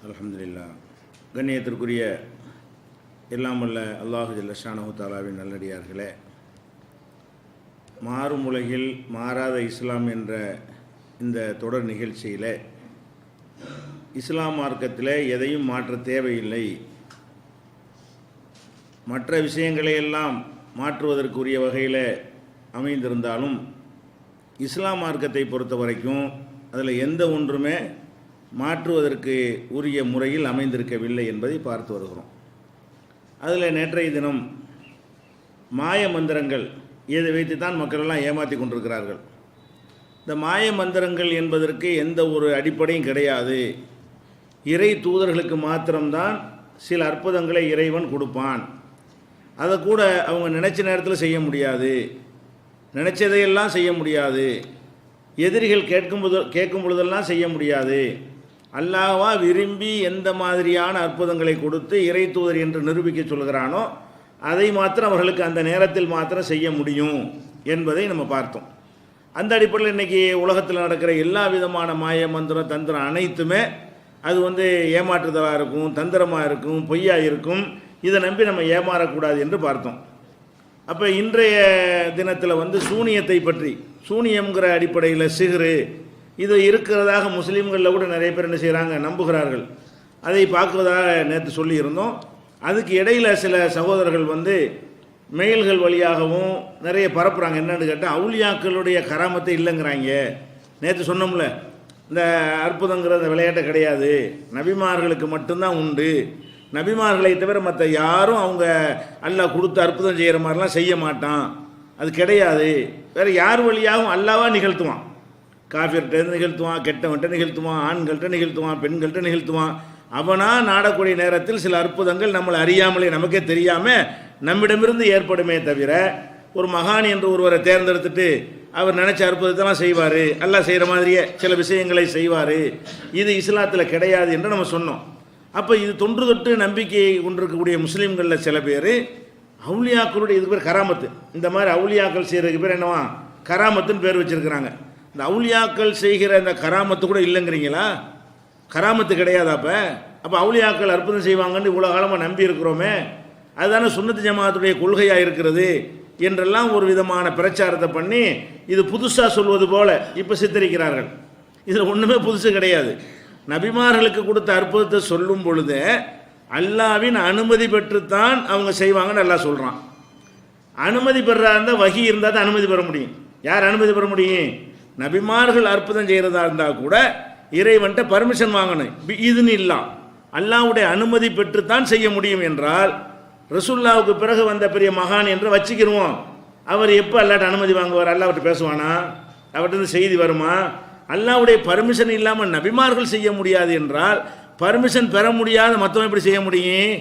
அல்ஹம்துலில்லாஹ். கண்ணியத்திற்குரிய எல்லாம் வல்ல அல்லாஹு ஜல்ல ஷானஹு தஆலாவின் நல்லடியார்களே, மாறும் உலகில் மாறாத இஸ்லாம் என்ற இந்த தொடர் நிகழ்ச்சியில் இஸ்லாம் மார்க்கத்தில் எதையும் மாற்ற தேவையில்லை, மற்ற விஷயங்களையெல்லாம் மாற்றுவதற்குரிய வகையில் அமைந்திருந்தாலும் இஸ்லாம் மார்க்கத்தை பொறுத்த வரைக்கும் அதில் எந்த ஒன்றுமே மாற்றுவதற்கு உரிய முறையில் அமைந்திருக்கவில்லை என்பதை பார்த்து வருகிறோம். அதில் நேற்றைய தினம் மாய மந்திரங்கள் இதை வைத்து தான் மக்களெல்லாம் ஏமாற்றி கொண்டிருக்கிறார்கள். இந்த மாய மந்திரங்கள் என்பதற்கு எந்த ஒரு அடிப்படையும் கிடையாது. இறை தூதர்களுக்கு மாத்திரம்தான் சில அற்புதங்களை இறைவன் கொடுப்பான். அதை கூட அவங்க நினச்ச நேரத்தில் செய்ய முடியாது, நினச்சதையெல்லாம் செய்ய முடியாது, எதிரிகள் கேட்கும் பொழுதெல்லாம் செய்ய முடியாது. அல்லாஹ்வா விரும்பி எந்த மாதிரியான அற்புதங்களை கொடுத்து இறை தூதர் என்று நிரூபிக்க சொல்கிறானோ அதை மாத்திரம் அவர்களுக்கு அந்த நேரத்தில் மாத்திரம் செய்ய முடியும் என்பதை நம்ம பார்த்தோம். அந்த அடிப்படையில் இன்றைக்கி உலகத்தில் நடக்கிற எல்லா விதமான மாய மந்திரம் தந்திரம் அனைத்துமே அது ஏமாற்றுதலாக இருக்கும், தந்திரமாக இருக்கும், பொய்யா இருக்கும். இதை நம்பி நம்ம ஏமாறக்கூடாது என்று பார்த்தோம். அப்போ இன்றைய தினத்தில் சூனியத்தை பற்றி, சூனியம்ங்கிற அடிப்படையில் சிஹ்ரு இது இருக்கிறதாக முஸ்லீம்களில் கூட நிறைய பேர் என்ன செய்கிறாங்க, நம்புகிறார்கள். அதை பார்க்குவதாக நேற்று சொல்லியிருந்தோம். அதுக்கு இடையில் சில சகோதரர்கள் மெயில்கள் வழியாகவும் நிறைய பரப்புகிறாங்க. என்னென்னு கேட்டால் அவுலியாக்களுடைய கராமத்தை இல்லைங்கிறாங்க. நேற்று சொன்னோம்ல, இந்த அற்புதங்கிற அந்த விளையாட்டை கிடையாது, நபிமார்களுக்கு மட்டும்தான் உண்டு, நபிமார்களை தவிர மற்ற யாரும் அவங்க அல்லாஹ் கொடுத்து அற்புதம் செய்கிற மாதிரிலாம் செய்ய மாட்டான், அது கிடையாது. வேறு யார் வழியாகவும் அல்லாஹ்வா நிகழ்த்துவான். காஃபிர்கிட்ட நிகழ்த்துவான், கெட்டவன்கிட்ட நிகழ்த்துவான், ஆண்கள்கிட்ட நிகழ்த்துவான், பெண்கள்கிட்ட நிகழ்த்துவான். அவனா நாடக்கூடிய நேரத்தில் சில அற்புதங்கள் நம்மளை அறியாமலே நமக்கே தெரியாமல் நம்மிடமிருந்து ஏற்படுமே தவிர ஒரு மகான் என்று ஒருவரை தேர்ந்தெடுத்துட்டு அவர் நினச்ச அற்புதத்தெல்லாம் செய்வார், அல்லாஹ் செய்கிற மாதிரியே சில விஷயங்களை செய்வார், இது இஸ்லாத்தில் கிடையாது என்று நம்ம சொன்னோம். அப்போ இது தொன்று தொட்டு நம்பிக்கை கொண்டிருக்கக்கூடிய முஸ்லீம்களில் சில பேர் அவுலியாக்களுடைய இதுக்கு பேர் கராமத்து, இந்த மாதிரி அவுலியாக்கள் செய்கிறதுக்கு பேர் என்னவா கராமத்துன்னு பேர் வச்சுருக்கிறாங்க. இந்த அவுலியாக்கள் செய்கிற இந்த கராமத்து கூட இல்லைங்கிறீங்களா? கராமத்து கிடையாது. அப்போ அவுலியாக்கள் அற்புதம் செய்வாங்கன்னு இவ்வளோ காலமாக நம்பி இருக்கிறோமே, அதுதானே சுன்னத்து ஜமாத்துடைய கொள்கையாக இருக்கிறது என்றெல்லாம் ஒரு விதமான பிரச்சாரத்தை பண்ணி இது புதுசாக சொல்வது போல இப்போ சித்தரிக்கிறார்கள். இதில் ஒன்றுமே புதுசு கிடையாது. நபிமார்களுக்கு கொடுத்த அற்புதத்தை சொல்லும் பொழுது அல்லாவின் அனுமதி பெற்றுத்தான் அவங்க செய்வாங்கன்னு அல்லாஹ் சொல்கிறான். அனுமதி பெறா இருந்தால் வகி இருந்தால் தான் அனுமதி பெற முடியும். யார் அனுமதி பெற முடியும்? நபிமார்கள் அற்புதம் செய்கிறதா இருந்தால் கூட இறைவன்ட்ட பர்மிஷன் வாங்கணும். இதுன்னு இல்லை, அல்லாஹ்வுடைய அனுமதி பெற்றுத்தான் செய்ய முடியும் என்றால் ரசூலுல்லாவுக்கு பிறகு வந்த பெரிய மகான் என்று வச்சுக்கிடுவோம். அவர் எப்போ அல்லாட்ட அனுமதி வாங்குவார்? அல்லாஹ்விட்ட பேசுவானா? அவர்கிட்ட செய்தி வருமா? அல்லாஹ்வுடைய பர்மிஷன் இல்லாமல் நபிமார்கள் செய்ய முடியாது என்றால் பர்மிஷன் பெற முடியாத மற்றவன் எப்படி செய்ய முடியும்?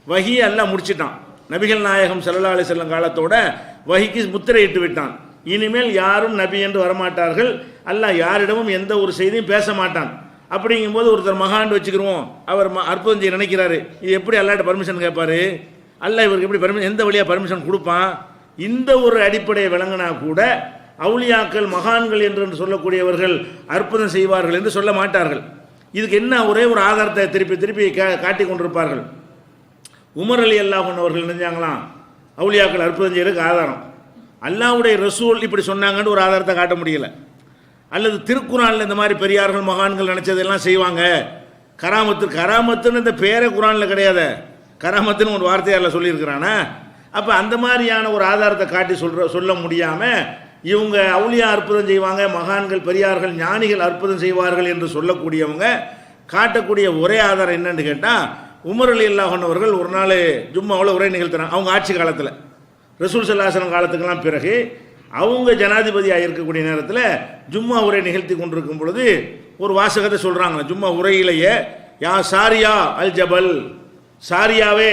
வஹி அல்லாஹ் முடிச்சிட்டான். நபிகள் நாயகம் ஸல்லல்லாஹு அலைஹி வஸல்லம் காலத்தோட வஹிக்கு முத்திரையிட்டு விட்டான். இனிமேல் யாரும் நபி என்று வரமாட்டார்கள், அல்லாஹ் யாரிடமும் எந்த ஒரு செய்தியும் பேச மாட்டான். அப்படிங்கும்போது ஒருத்தர் மகான் வச்சுக்கிறோம், அவர் அற்புதம் செய்ய நினைக்கிறாரு, இது எப்படி அல்லாஹ்ட்ட பர்மிஷன் கேட்பாரு? அல்லாஹ் இவருக்கு எப்படி பர்மிஷன், எந்த வழியாக பர்மிஷன் கொடுப்பான்? இந்த ஒரு அடிப்படையை விளங்கினா கூட அவுலியாக்கள் மகான்கள் என்று சொல்லக்கூடியவர்கள் அற்புதம் செய்வார்கள் என்று சொல்ல மாட்டார்கள். இதுக்கு என்ன ஒரே ஒரு ஆதாரத்தை திருப்பி திருப்பி காட்டி கொண்டிருப்பார்கள். உமர் அலி அல்லாஹ் அவர்கள் நினைஞ்சாங்களாம் அவுலியாக்கள் அற்புதம் செய்யறதுக்கு ஆதாரம் அல்லாஹ்வுடைய ரசூல் இப்படி சொன்னாங்கன்னு ஒரு ஆதாரத்தை காட்ட முடியல. அல்லது திருக்குறானில் இந்த மாதிரி பெரியார்கள் மகான்கள் நினச்சதெல்லாம் செய்வாங்க. கராமத்துன்னு இந்த பேரை குரானில் கிடையாது, கராமத்துன்னு ஒரு வார்த்தையால் சொல்லியிருக்கிறானா? அப்போ அந்த மாதிரியான ஒரு ஆதாரத்தை காட்டி சொல்ல முடியாமல் இவங்க அவுலியா அற்புதம் செய்வாங்க, மகான்கள் பெரியார்கள் ஞானிகள் அற்புதம் செய்வார்கள் என்று சொல்லக்கூடியவங்க காட்டக்கூடிய ஒரே ஆதாரம் என்னன்னு கேட்டால், உமர் அலி அல்லாஹ் அவர்கள் ஒரு நாள் ஜும்மாவில் உரை நிகழ்த்துறாங்க. அவங்க ஆட்சி காலத்தில், ரசூல் ஸல்லல்லாஹு அலைஹி வஸல்லம் காலத்துக்கெல்லாம் பிறகு அவங்க ஜனாதிபதியாக இருக்கக்கூடிய நேரத்தில் ஜும்மா உரை நிகழ்த்தி கொண்டிருக்கும் பொழுது ஒரு வாசகத்தை சொல்கிறாங்க. ஜும்மா உரையிலேயே, யா சாரியா அல் ஜபல், சாரியாவே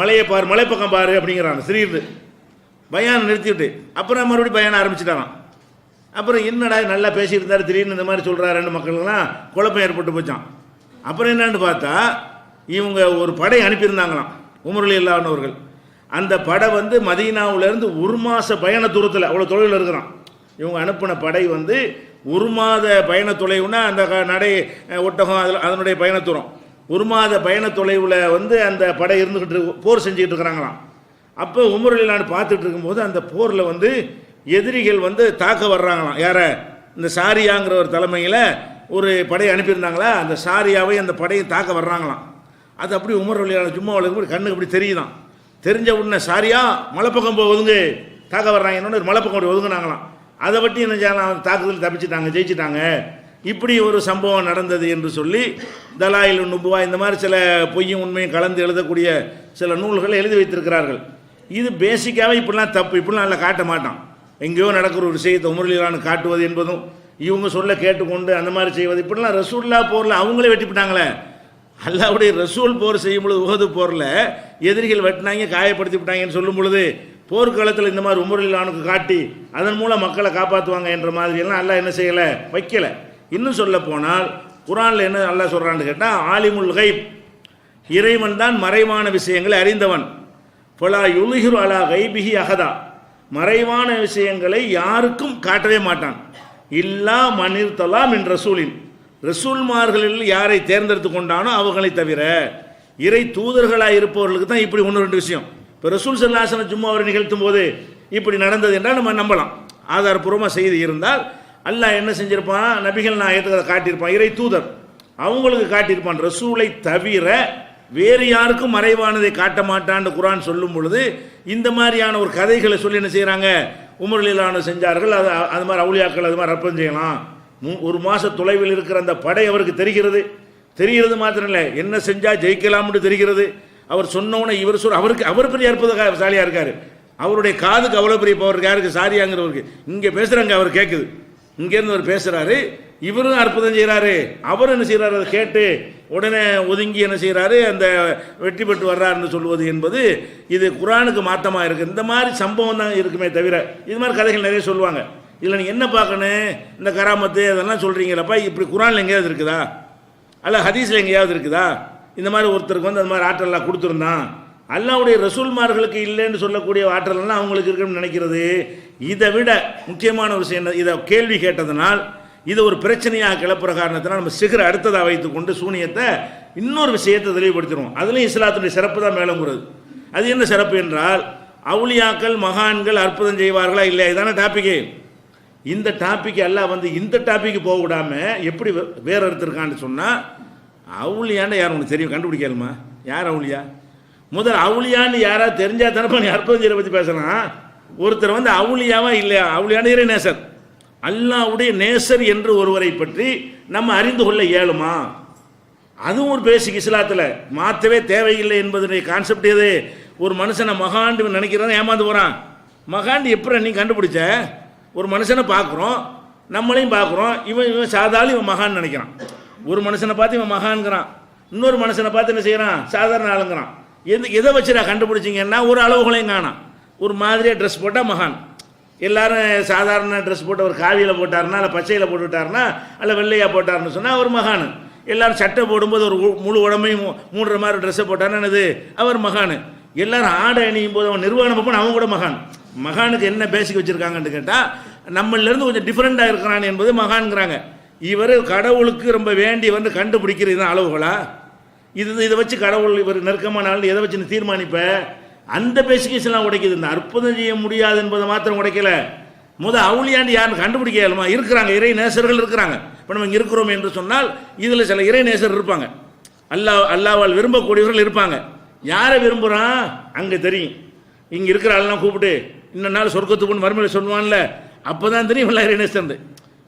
மலையை பாரு, மலை பக்கம் பாரு அப்படிங்கிறாங்க. திடீர்னு பயான் நிறுத்திவிட்டு அப்புறம் மறுபடியும் பயான் ஆரம்பிச்சிட்டாங்க. அப்புறம் என்னடா நல்லா பேசியிருந்தார், திடீர்னு இந்த மாதிரி சொல்கிறாருன்னு மக்களுக்கெல்லாம் குழப்பம் ஏற்பட்டு போச்சான். அப்புறம் என்னன்னு பார்த்தா இவங்க ஒரு படை அனுப்பியிருந்தாங்களாம் உமர் அலி அல்லாஹ் அவர்கள். அந்த படை மதீனாவிலேருந்து ஒரு மாத பயண தூரத்தில், அவ்வளோ தொலைவில் இருக்கிறான். இவங்க அனுப்பின படை ஒரு மாத பயண தொலைவுனா அந்த நடை ஒட்டகம் அதனுடைய பயண தூரம் ஒரு மாத பயண தொலைவில் வந்து அந்த படை இருந்துக்கிட்டு போர் செஞ்சுக்கிட்டு இருக்கிறாங்களாம். அப்போ உமர் ரலியல்லாஹு பார்த்துட்டு இருக்கும்போது அந்த போரில் வந்து எதிரிகள் வந்து தாக்க வர்றாங்களாம். யாரை? இந்த சாரியாங்கிற ஒரு தலைமையில் ஒரு படையை அனுப்பியிருந்தாங்களா, அந்த சாரியாவை அந்த படையை தாக்க வர்றாங்களாம். அது அப்படி உமர் ரலியல்லாஹு சும்மா வளர்க்கும் கண்ணுக்கு அப்படி தெரியுதான். தெரிஞ்ச உடனே சாரியா மலைப்பக்கம் ஒதுங்கு, தாக்க வர்றாங்க, இன்னொன்று மலைப்பக்கம் அப்படி ஒதுங்கினாங்களாம். அதை பற்றி என்ன செய்யலாம், தாக்குதல் தப்பிச்சிட்டாங்க, ஜெயிச்சிட்டாங்க. இப்படி ஒரு சம்பவம் நடந்தது என்று சொல்லி தலாயில் நுபுவா இந்த மாதிரி சில பொய்யும் உண்மையும் கலந்து எழுதக்கூடிய சில நூல்களை எழுதி வைத்திருக்கிறார்கள். இது பேசிக்காகவே இப்படிலாம் தப்பு, இப்படிலாம் நல்லா காட்ட மாட்டான். எங்கேயோ நடக்கிற ஒரு விஷயத்தை உமர் ரலியல்லாஹு காட்டுவது என்பதும் இவங்க சொல்ல கேட்டுக்கொண்டு அந்த மாதிரி செய்வது, இப்படிலாம் ரசூல்லா போரில் அவங்களே வெட்டிவிட்டாங்களே. அல்லாஹ்வுடைய ரசூல் போர் செய்யும் பொழுது உஹது போரில் எதிரிகள் வெட்டினாங்க, காயப்படுத்தி விட்டாங்கன்னு சொல்லும் பொழுது போர்க்காலத்தில் இந்த மாதிரி உமர் ரலியல்லாஹு காட்டி அதன் மூலம் மக்களை காப்பாற்றுவாங்க என்ற மாதிரியெல்லாம் அல்லாஹ் என்ன செய்யலை, வைக்கலை. இன்னும் சொல்ல போனால் குர்ஆனில் என்ன அல்லாஹ் சொல்கிறான்னு கேட்டால், ஆலிமுல் கைப், இறைவன் தான் மறைவான விஷயங்களை அறிந்தவன். ஃபலா யுலிஹிரு அலா கைபிஹி அஹதா, மறைவான விஷயங்களை யாருக்கும் காட்டவே மாட்டான். இல்லா மனிர் தலாம் என் ரசூலின், ரசூல்மார்களில் யாரை தேர்ந்தெடுத்து கொண்டானோ அவர்களை தவிர. இறை தூதர்களாக இருப்பவர்களுக்கு தான் இப்படி ஒன்று ரெண்டு விஷயம். இப்போ ரசூல் ஸல்லல்லாஹு அலைஹி வஸல்லம் ஜும்மா அவரை நிகழ்த்தும் போது இப்படி நடந்தது என்றால் நம்ம நம்பலாம், ஆதாரப்பூர்வமாக செய்தி இருந்தால். அல்லாஹ் என்ன செஞ்சிருப்பான், நபிகள் நாயகத்துக்கு காட்டியிருப்பான், இறை தூதர் அவங்களுக்கு காட்டியிருப்பான். ரசூலை தவிர வேறு யாருக்கும் மறைவானதை காட்ட மாட்டான்னு குர்ஆன் சொல்லும் பொழுது இந்த மாதிரியான ஒரு கதைகளை சொல்லி என்ன செய்கிறாங்க, உமர் ரலியல்லாஹு செஞ்சார்கள், அது மாதிரி அவுலியாக்கள் அது மாதிரி அர்ப்பணம் செய்யலாம். ஒரு மாத தொலைவில் இருக்கிற அந்த படை அவருக்கு தெரிகிறது மாத்திரம் இல்லை, என்ன செஞ்சால் ஜெயிக்கலாம்னு தெரிகிறது. அவர் சொன்னோன்னே இவர் அவர் பெரிய அற்புதசாலியாக இருக்கார். அவருடைய காதுக்கு அவ்வளோ பெரிய பவர் யாருக்கு, சாரியாங்கிறவருக்கு. இங்கே பேசுகிறாங்க, அவர் கேட்குது, இங்கேருந்து அவர் பேசுகிறாரு, இவரும் அற்புதம் செய்கிறாரு. அவர் என்ன செய்கிறாரு, அதை கேட்டு உடனே ஒதுங்கி என்ன செய்கிறாரு, அந்த வெற்றி பெற்று வர்றாருன்னு சொல்வது என்பது இது குர்ஆனுக்கு மாற்றமாக இருக்குது. இந்த மாதிரி சம்பவம் தான் இருக்குமே தவிர இது மாதிரி கதைகள் நிறைய சொல்லுவாங்க. இதில் நீங்கள் என்ன பார்க்கணும், இந்த கராமத்து அதெல்லாம் சொல்கிறீங்களப்பா, இப்படி குர்ஆனில் எங்கேயாவது இருக்குதா, அல்ல ஹதீஸில் எங்கேயாவது இருக்குதா? இந்த மாதிரி ஒருத்தருக்கு வந்து அந்த மாதிரி ஆற்றலாம் கொடுத்துருந்தான், அல்லாஹ்வுடைய ரசூல்மார்களுக்கு இல்லைன்னு சொல்லக்கூடிய ஆற்றலாம் அவங்களுக்கு இருக்குன்னு நினைக்கிறது. இதை விட முக்கியமான ஒரு விஷயம், இதை கேள்வி கேட்டதனால் இது ஒரு பிரச்சனையாக கிளப்புற காரணத்தினால் நம்ம சிகர அடுத்ததாக வைத்துக்கொண்டு சூனியத்தை இன்னொரு விஷயத்தை தெளிவுபடுத்திடுவோம். அதுலேயும் இஸ்லாத்துடைய சிறப்பு தான் மேலங்குறது. அது என்ன சிறப்பு என்றால், அவுலியாக்கள் மகான்கள் அற்புதம் செய்வார்களா இல்லையா, இதான டாப்பிக்கு. இந்த டாப்பிக்கு எல்லாம் வந்து இந்த டாப்பிக்கு போக விடாமல் எப்படி வேறு எடுத்திருக்கான்னு சொன்னால், அவுலியான்னு யார் உனக்கு தெரியும், கண்டுபிடிக்கலுமா யார் அவுலியா? முதல் அவுலியான்னு யாராவது தெரிஞ்சா தானப்பா நீ அற்புதம் செய்யற பற்றி பேசலாம். ஒருத்தர் வந்து அவுலியாவா இல்லையா, அவுலியான இறை நேசர், அல்லாஹ்வுடைய நேசர் என்று ஒருவரை பற்றி நம்ம அறிந்து கொள்ள இயலுமா? அதுவும் ஒரு பேசிக், இஸ்லாத்தில் மாற்றவே தேவையில்லை என்பதனுடைய கான்செப்ட் எது? ஒரு மனுஷனை மகாண்டு நினைக்கிறதா ஏமாந்து போகிறான். மகாண்டு எப்படி நீ கண்டுபிடிச்ச? ஒரு மனுஷனை பார்க்குறோம், நம்மளையும் பார்க்குறோம், இவன் சாதாரண இவன் மகான் நினைக்கிறான். ஒரு மனுஷனை பார்த்து இவன் மகான்கிறான், இன்னொரு மனுஷனை பார்த்து என்ன செய்கிறான், சாதாரண ஆளுங்கிறான். எதை வச்சு நான் கண்டுபிடிச்சிங்கன்னா ஒரு அளவுகளையும் காணாம். ஒரு மாதிரியாக ட்ரெஸ் போட்டால் மகான், எல்லாரும் சாதாரண ட்ரெஸ் போட்டு ஒரு காவியில் போட்டாருன்னா, இல்லை பச்சையில் போட்டுவிட்டாருன்னா, அல்ல வெள்ளையாக போட்டாருன்னு சொன்னால் அவர் மகான். எல்லோரும் சட்டை போடும்போது ஒரு முழு உடம்பையும் மூடுற மாதிரி ட்ரெஸ்ஸை போட்டாருன்னா என்னது, அவர் மகான். எல்லாரும் ஆடை அணியும் போது அவன் நிர்வாணம் பார்ப்போம், அவன் கூட மகான். மகானுக்கு என்ன பேசிக் வச்சுருக்காங்கன்னு கேட்டால், நம்மளிலேருந்து கொஞ்சம் டிஃப்ரெண்ட்டாக இருக்கிறான் என்பது மகான்கிறாங்க. இவர் கடவுளுக்கு ரொம்ப வேண்டி வந்து கண்டுபிடிக்கிறது தான் அளவுகளா? இதை வச்சு கடவுள் இவர் நெருக்கமான ஆள் எதை வச்சு தீர்மானிப்ப? அந்த பேசிக்கேஷன்லாம் உடைக்குது. இந்த அற்புதம் செய்ய முடியாது என்பதை மாத்திரம் உடைக்கல, அவுளியாண்டு யாருன்னு கண்டுபிடிக்க இயலுமா? இருக்கிறாங்க, இறை நேசர்கள் இருக்கிறாங்க. இப்போ நம்ம இங்கே இருக்கிறோம் என்று சொன்னால் இதில் சில இறை நேசர் இருப்பாங்க, அல்லாஹ்வால் விரும்பக்கூடியவர்கள் இருப்பாங்க. யாரை விரும்புகிறான் அங்கே தெரியும். இங்கே இருக்கிற ஆளெல்லாம் கூப்பிட்டு இன்னும் நாள் சொர்க்கத்துக்குன்னு மறுமையில் சொல்லுவான்ல, அப்போ தான் தெரியும் எல்லாம் இறைநேசர்.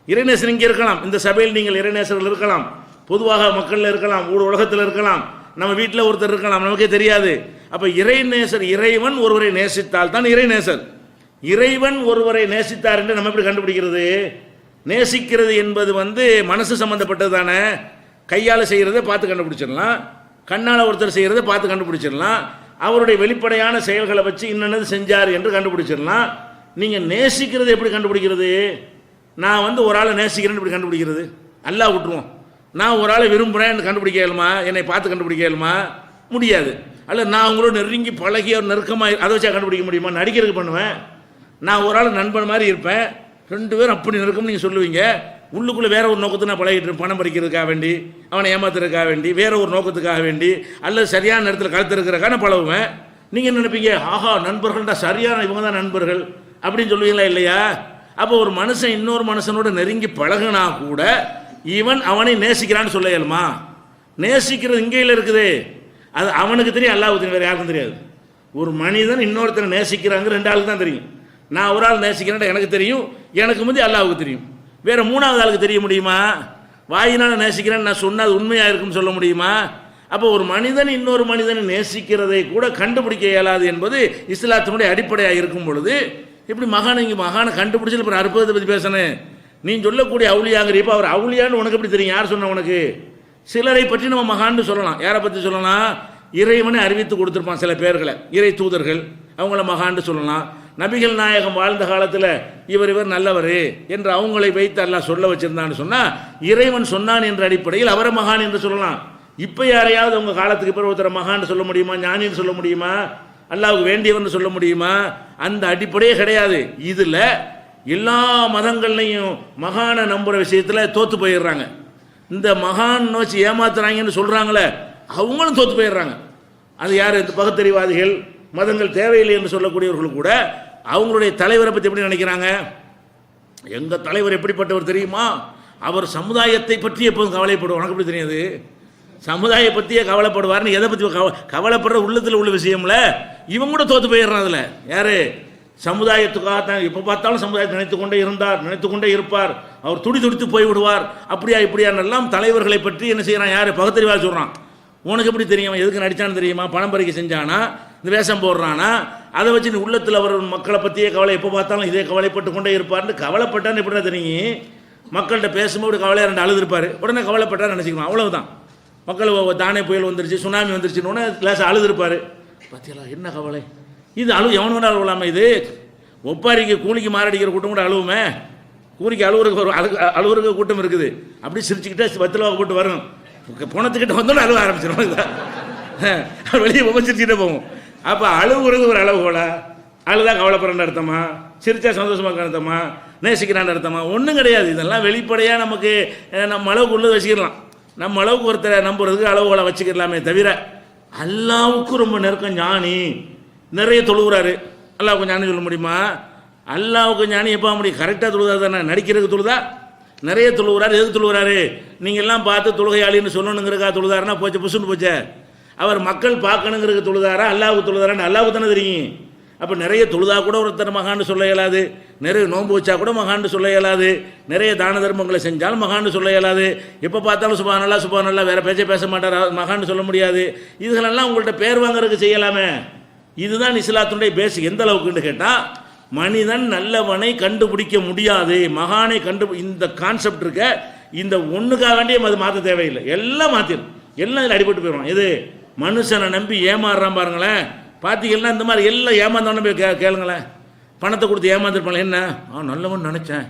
இறைநேசர் இங்கே இருக்கலாம், இந்த சபையில் நீங்கள் இறைநேசர்கள் இருக்கலாம், பொதுவாக மக்களில் இருக்கலாம், உலகத்தில் இருக்கலாம், நம்ம வீட்டில் ஒருத்தர் இருக்கலாம், நமக்கே தெரியாது. அப்போ இறைநேசர், இறைவன் ஒருவரை நேசித்தால் தான் இறைநேசர். இறைவன் ஒருவரை நேசித்தார் என்று நம்ம எப்படி கண்டுபிடிக்கிறது? நேசிக்கிறது என்பது வந்து மனசு சம்மந்தப்பட்டது தானே. கையால் செய்கிறத பார்த்து கண்டுபிடிச்சிடலாம், கண்ணால் ஒருத்தர் செய்கிறத பார்த்து கண்டுபிடிச்சிடலாம், அவருடைய வெளிப்படையான செயல்களை வச்சு இன்னது செஞ்சார் என்று கண்டுபிடிச்சிடலாம். நீங்கள் நேசிக்கிறது எப்படி கண்டுபிடிக்கிறது? நான் வந்து ஒரு ஆளை நேசிக்கிறேன்னு எப்படி கண்டுபிடிக்கிறது? அல்லாஹ் விட்டுருவோம். நான் ஒரு ஆளை விரும்புகிறேன் கண்டுபிடிக்க இயலுமா? என்னை பார்த்து கண்டுபிடிக்க இயலுமா? முடியாது. அல்ல நான் உங்களோட நெருங்கி பழகி ஒரு நெருக்கமாக அதை வச்சா கண்டுபிடிக்க முடியுமா? நடிக்கிறதுக்கு பண்ணுவேன். நான் ஒரு ஆள் நண்பன் மாதிரி இருப்பேன், 2 பேரும் அப்படி நெருக்கம்னு நீங்கள் சொல்லுவீங்க. உள்ளுக்குள்ளே வேற ஒரு நோக்கத்தை நான் பழகிட்டு பணம் பறிக்கிறதுக்காக வேண்டி, அவனை ஏமாத்துறதுக்காக வேண்டி, வேற ஒரு நோக்கத்துக்காக வேண்டி, அல்லது சரியான நேரத்தில் கழுத்து இருக்கிறக்கான பழகுவேன். நீங்கள் என்ன நினைப்பீங்க? ஆஹா, நண்பர்கள்டா சரியான இவங்க தான் நண்பர்கள் அப்படின்னு சொல்லுவீங்களா இல்லையா? அப்போ ஒரு மனுஷன் இன்னொரு மனுஷனோட நெருங்கி பழகுனா கூட இவன் அவனை நேசிக்கிறான்னு சொல்ல இயலுமா? நேசிக்கிறது இங்கேயில் இருக்குது. அது அவனுக்கு தெரியும், அல்லாஹ்வுக்கு தெரியும், வேறு யாருக்கும் தெரியாது. ஒரு மனிதன் இன்னொருத்தரை நேசிக்கிறாங்க ரெண்டு ஆளுக்கு தான் தெரியும். நான் ஒரு ஆள் நேசிக்கிறேன் எனக்கு தெரியும், எனக்கு முந்தி அல்லாஹ்வுக்கு தெரியும். வேற மூணாவது ஆளுக்கு தெரிய முடியுமா? வாயினால் நேசிக்கிறேன்னு நான் சொன்னால் அது உண்மையாக இருக்குன்னு சொல்ல முடியுமா? அப்போ ஒரு மனிதன் இன்னொரு மனிதனை நேசிக்கிறதை கூட கண்டுபிடிக்க இயலாது என்பது இஸ்லாத்தினுடைய அடிப்படையாக இருக்கும் பொழுது இப்படி இங்கே மகானை கண்டுபிடிச்சு இப்போ அற்புதத்தை பற்றி பேசணும். நீ சொல்லக்கூடிய அவுளியாங்கிறப்ப அவர் அவுளியான்னு உனக்கு எப்படி தெரியும்? யார் சொன்ன உனக்கு? சிலரை பற்றி நம்ம மகான்னு சொல்லலாம். யாரை பற்றி சொல்லலாம்? இறைவனை அறிவித்து கொடுத்துருப்பான் சில பேர்களை, இறை தூதர்கள், அவங்கள மகான்னு சொல்லலாம். நபிகள் நாயகம் வாழ்ந்த காலத்தில் இவர் நல்லவர் என்று அவங்களை வைத்து அல்லாஹ் சொல்ல வச்சிருந்தான்னு சொன்னால் இறைவன் சொன்னான் என்ற அடிப்படையில் அவரை மகான் என்று சொல்லலாம். இப்போ யாரையாவது உங்க காலத்துக்கு பிறகு ஒருத்தர் மகான்னு சொல்ல முடியுமா? ஞானின்னு சொல்ல முடியுமா? அல்லாஹ்வுக்கு வேண்டியவன் சொல்ல முடியுமா? அந்த அடிப்படையே கிடையாது. இதில் எல்லா மதங்கள்லையும் மகானை நம்புகிற விஷயத்தில் தோற்று போயிடுறாங்க. இந்த மகான் வச்சு ஏமாத்துறாங்கன்னு சொல்கிறாங்களே அவங்களும் தோற்று போயிடுறாங்க. அது யார்? இந்த பகுத்தறிவாதிகள், மதங்கள் தேவையில்லை என்று சொல்லக்கூடியவர்கள் கூட அவங்களுடைய தலைவரை பற்றி எப்படி நினைக்கிறாங்க? எங்கள் தலைவர் எப்படிப்பட்டவர் தெரியுமா? அவர் சமுதாயத்தை பற்றி எப்போதும் கவலைப்படுவார். உனக்கு எப்படி தெரியாது? சமுதாய பற்றியே கவலைப்படுவார்னு எதை பற்றி கவலைப்படுற உள்ளத்தில் உள்ள விஷயம்ல இவங்க கூட தோற்று போயிடுறான். அதில் யார்? சமுதாயத்துக்காகத்தான் எப்போ பார்த்தாலும் சமுதாயத்தை நினைத்து கொண்டே இருப்பார், அவர் துடித்து போய்விடுவார், அப்படியா இப்படியானெல்லாம் தலைவர்களை பற்றி என்ன செய்கிறான்? யார்? பகுத்தறிவாக சொல்கிறான். உனக்கு எப்படி தெரியும்? எதுக்கு நடித்தான்னு தெரியுமா? பணம் பறிக்க செஞ்சானா? இந்த வேஷம் போடுறானா? அதை வச்சு நீ உள்ளத்தில் அவர் மக்களை பற்றியே கவலை, எப்போ பார்த்தாலும் இதே கவலைப்பட்டு கொண்டே இருப்பார்னு கவலைப்பட்டான்னு எப்படி தெரியும்? மக்கள்கிட்ட பேசும்போது கவலையாக ரெண்டு அழுதுருப்பார், உடனே கவலைப்பட்டான்னு நினச்சிக்கலாம். அவ்வளவுதான். மக்கள் தானே புயல் வந்துருச்சு, சுனாமி வந்துருச்சுன்னு உடனே கிளாஸ் அழுதுருப்பார். பார்த்தீங்களா என்ன கவலை? இது எவனு கூட அழுவலாமா? இது ஒப்பாரிக்கு கூலிக்கு மாரடிக்கிற கூட்டம் கூட அழுவுமே. கூலிக்கு அழுவுறதுக்கு கூட்டம் இருக்குது. அப்படி சிரிச்சுக்கிட்டே வத்திலவா கூட்டு வரும், பணத்துக்கிட்ட வந்தோன்னு அழுவ ஆரம்பிச்சிடும். வெளியே சிரிச்சுக்கிட்டே போகும். அப்போ அழுவுறது ஒரு அளவு போல. அழுதா கவலைப்படுறன்னு அர்த்தமா? சிரிச்சா சந்தோஷமாக அர்த்தமா? நேசிக்கிறான்னு அர்த்தமா? ஒன்றும் கிடையாது. இதெல்லாம் வெளிப்படையாக நமக்கு நம்ம அளவுக்கு உள்ளது வச்சுக்கலாம். நம்ம அளவுக்கு ஒருத்தரை நம்புறதுக்கு அளவுகளை வச்சுக்கலாமே தவிர அல்லாவுக்கு ரொம்ப நெருக்கம் ஞானி, நிறைய தொழுகிறாரு, அல்லாவுக்கு ஞானி சொல்ல முடியுமா? அல்லாவுக்கு ஞானி எப்போ முடியும்? கரெக்டாக தொழுதா தானே? நடிக்கிறதுக்கு தொழுதா? நிறைய தொழுகிறாரு. எதுக்கு தொழுகிறாரு? நீங்கள் எல்லாம் பார்த்து தொழுகையாளின்னு சொல்லணுங்கிறக்கா தொழுதாருன்னா போச்சு, புசுன்னு போச்சே. அவர் மக்கள் பார்க்கணுங்கிறதுக்கு தொழுதாரா அல்லாவுக்கு தொழுதாரான்னு அல்லாவுக்கு தானே தெரியும். அப்போ நிறைய தொழுதா கூட ஒருத்தர் மகான்னு சொல்ல இயலாது, நிறைய நோன்பு வச்சா கூட மகான்னு சொல்ல இயலாது, நிறைய தான தர்மங்களை செஞ்சாலும் மகான்னு சொல்ல இயலாது, எப்போ பார்த்தாலும் சுபானல்லா வேற பேச மாட்டார், மகான்னு சொல்ல முடியாது. இதுகளெல்லாம் உங்கள்கிட்ட பேர் வாங்குறதுக்கு செய்யலாமே. இதுதான் இஸ்லாத்துடைய பேசிக். எந்த அளவுக்குன்னு கேட்டால் மனிதன் நல்லவனை கண்டுபிடிக்க முடியாது, மகானை இந்த கான்செப்ட் இருக்க, இந்த ஒன்றுக்காக வேண்டிய அது மாற்ற தேவையில்லை, எல்லாம் மாற்றிடும். எல்லாம் இதில் அடிபட்டு போயிடும். எது? மனுஷனை நம்பி ஏமாறுறான் பாருங்களேன். பார்த்தீங்கன்னா இந்த மாதிரி எல்லாம் ஏமாந்தவன போய் கேளுங்களேன். பணத்தை கொடுத்து ஏமாந்துருப்பாங்க. என்ன நல்லவன் நினச்சேன்,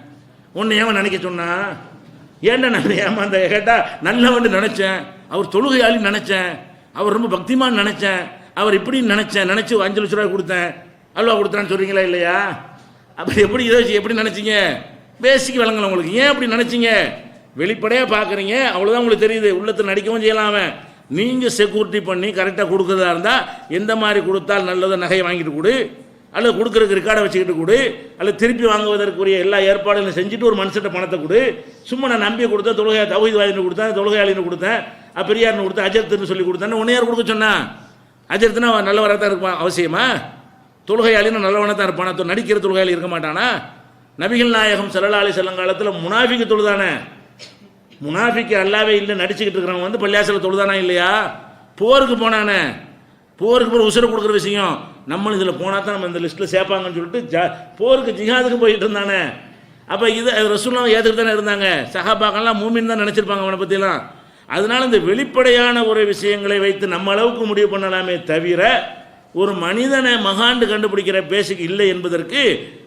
ஒன்று ஏமா நினைக்க சொன்னா, ஏன்டா நான் ஏமாந்த கேட்டால் நல்லவன் நினச்சேன், அவர் தொழுகையாளி நினச்சேன், அவர் ரொம்ப பக்திமான் நினச்சேன், அவர் இப்படின்னு நினச்சி 5 லட்ச ரூபாய் கொடுத்தேன், அல்வா கொடுத்தான்னு சொல்கிறீங்களா இல்லையா? அப்படி எப்படி இதை வச்சு எப்படி நினச்சிங்க? பேசிக்கு விளங்கலாம் உங்களுக்கு. ஏன் அப்படி நினச்சிங்க? வெளிப்படையாக பார்க்குறீங்க, அவ்வளோதான் உங்களுக்கு தெரியுது. உள்ளத்தில் நடிக்கவும் செய்யலாம். நீங்கள் செக்யூரிட்டி பண்ணி கரெக்டாக கொடுக்குறதா இருந்தால் எந்த மாதிரி கொடுத்தால் நல்லதை நகையை வாங்கிட்டு கொடு, அல்லது கொடுக்குறதுக்கு ரெக்கார்டை வச்சுக்கிட்டு கொடு, அல்லது திருப்பி வாங்குவதற்குரிய எல்லா ஏற்பாடுகளும் செஞ்சுட்டு ஒரு மனுஷன்ட்ட பணத்தை கொடு. சும்மா நான் நம்பி கொடுத்தேன், தௌஹீத்வாதின்னு கொடுத்தேன், தொழுகையாளின்னு கொடுத்தேன், பெரியார்னு கொடுத்தேன், அஜர்த்துன்னு சொல்லி கொடுத்தேன்னு ஒன்று யார் கொடுக்க சொன்னா? அஜர்த்துனா நல்லவராக தான் இருப்பான் அவசியமா? தொழுகையாளின்னு நல்லவனாக தான் இருப்பானா? நடிக்கிற தொழுகையாளி இருக்க மாட்டானா? நபிகள் நாயகம் ஸல்லல்லாஹு அலைஹி வஸல்லம் காலத்தில் முனாஃபிக்கு தொழுதானே. முனாஃபிக்கு அல்லாவே இல்லை நடிச்சுக்கிட்டு இருக்கிறவங்க வந்து பள்ளியாசல தொழுதானா இல்லையா? போருக்கு போனானே, போருக்கு போய் உசுரை கொடுக்குற விஷயம் நம்மளும் இதில் போனால் தான் நம்ம இந்த லிஸ்ட்டில் சேர்ப்பாங்கன்னு சொல்லிட்டு போருக்கு ஜிஹாதுக்கு போயிட்டு இருந்தானே. அப்போ இதை ரசூலுல்லாஹ் ஏற்றுக்கிட்டு தானே இருந்தாங்க. சஹாபாக்கெல்லாம் மூமின் தான் நினச்சிருப்பாங்க அவனை பற்றிலாம். அதனால இந்த வெளிப்படையான ஒரு விஷயங்களை வைத்து நம்ம அளவுக்கு முடிவு பண்ணலாமே தவிர ஒரு மனிதனை மகாண்டு கண்டுபிடிக்கிற பேசிக் இல்லை என்பதற்கு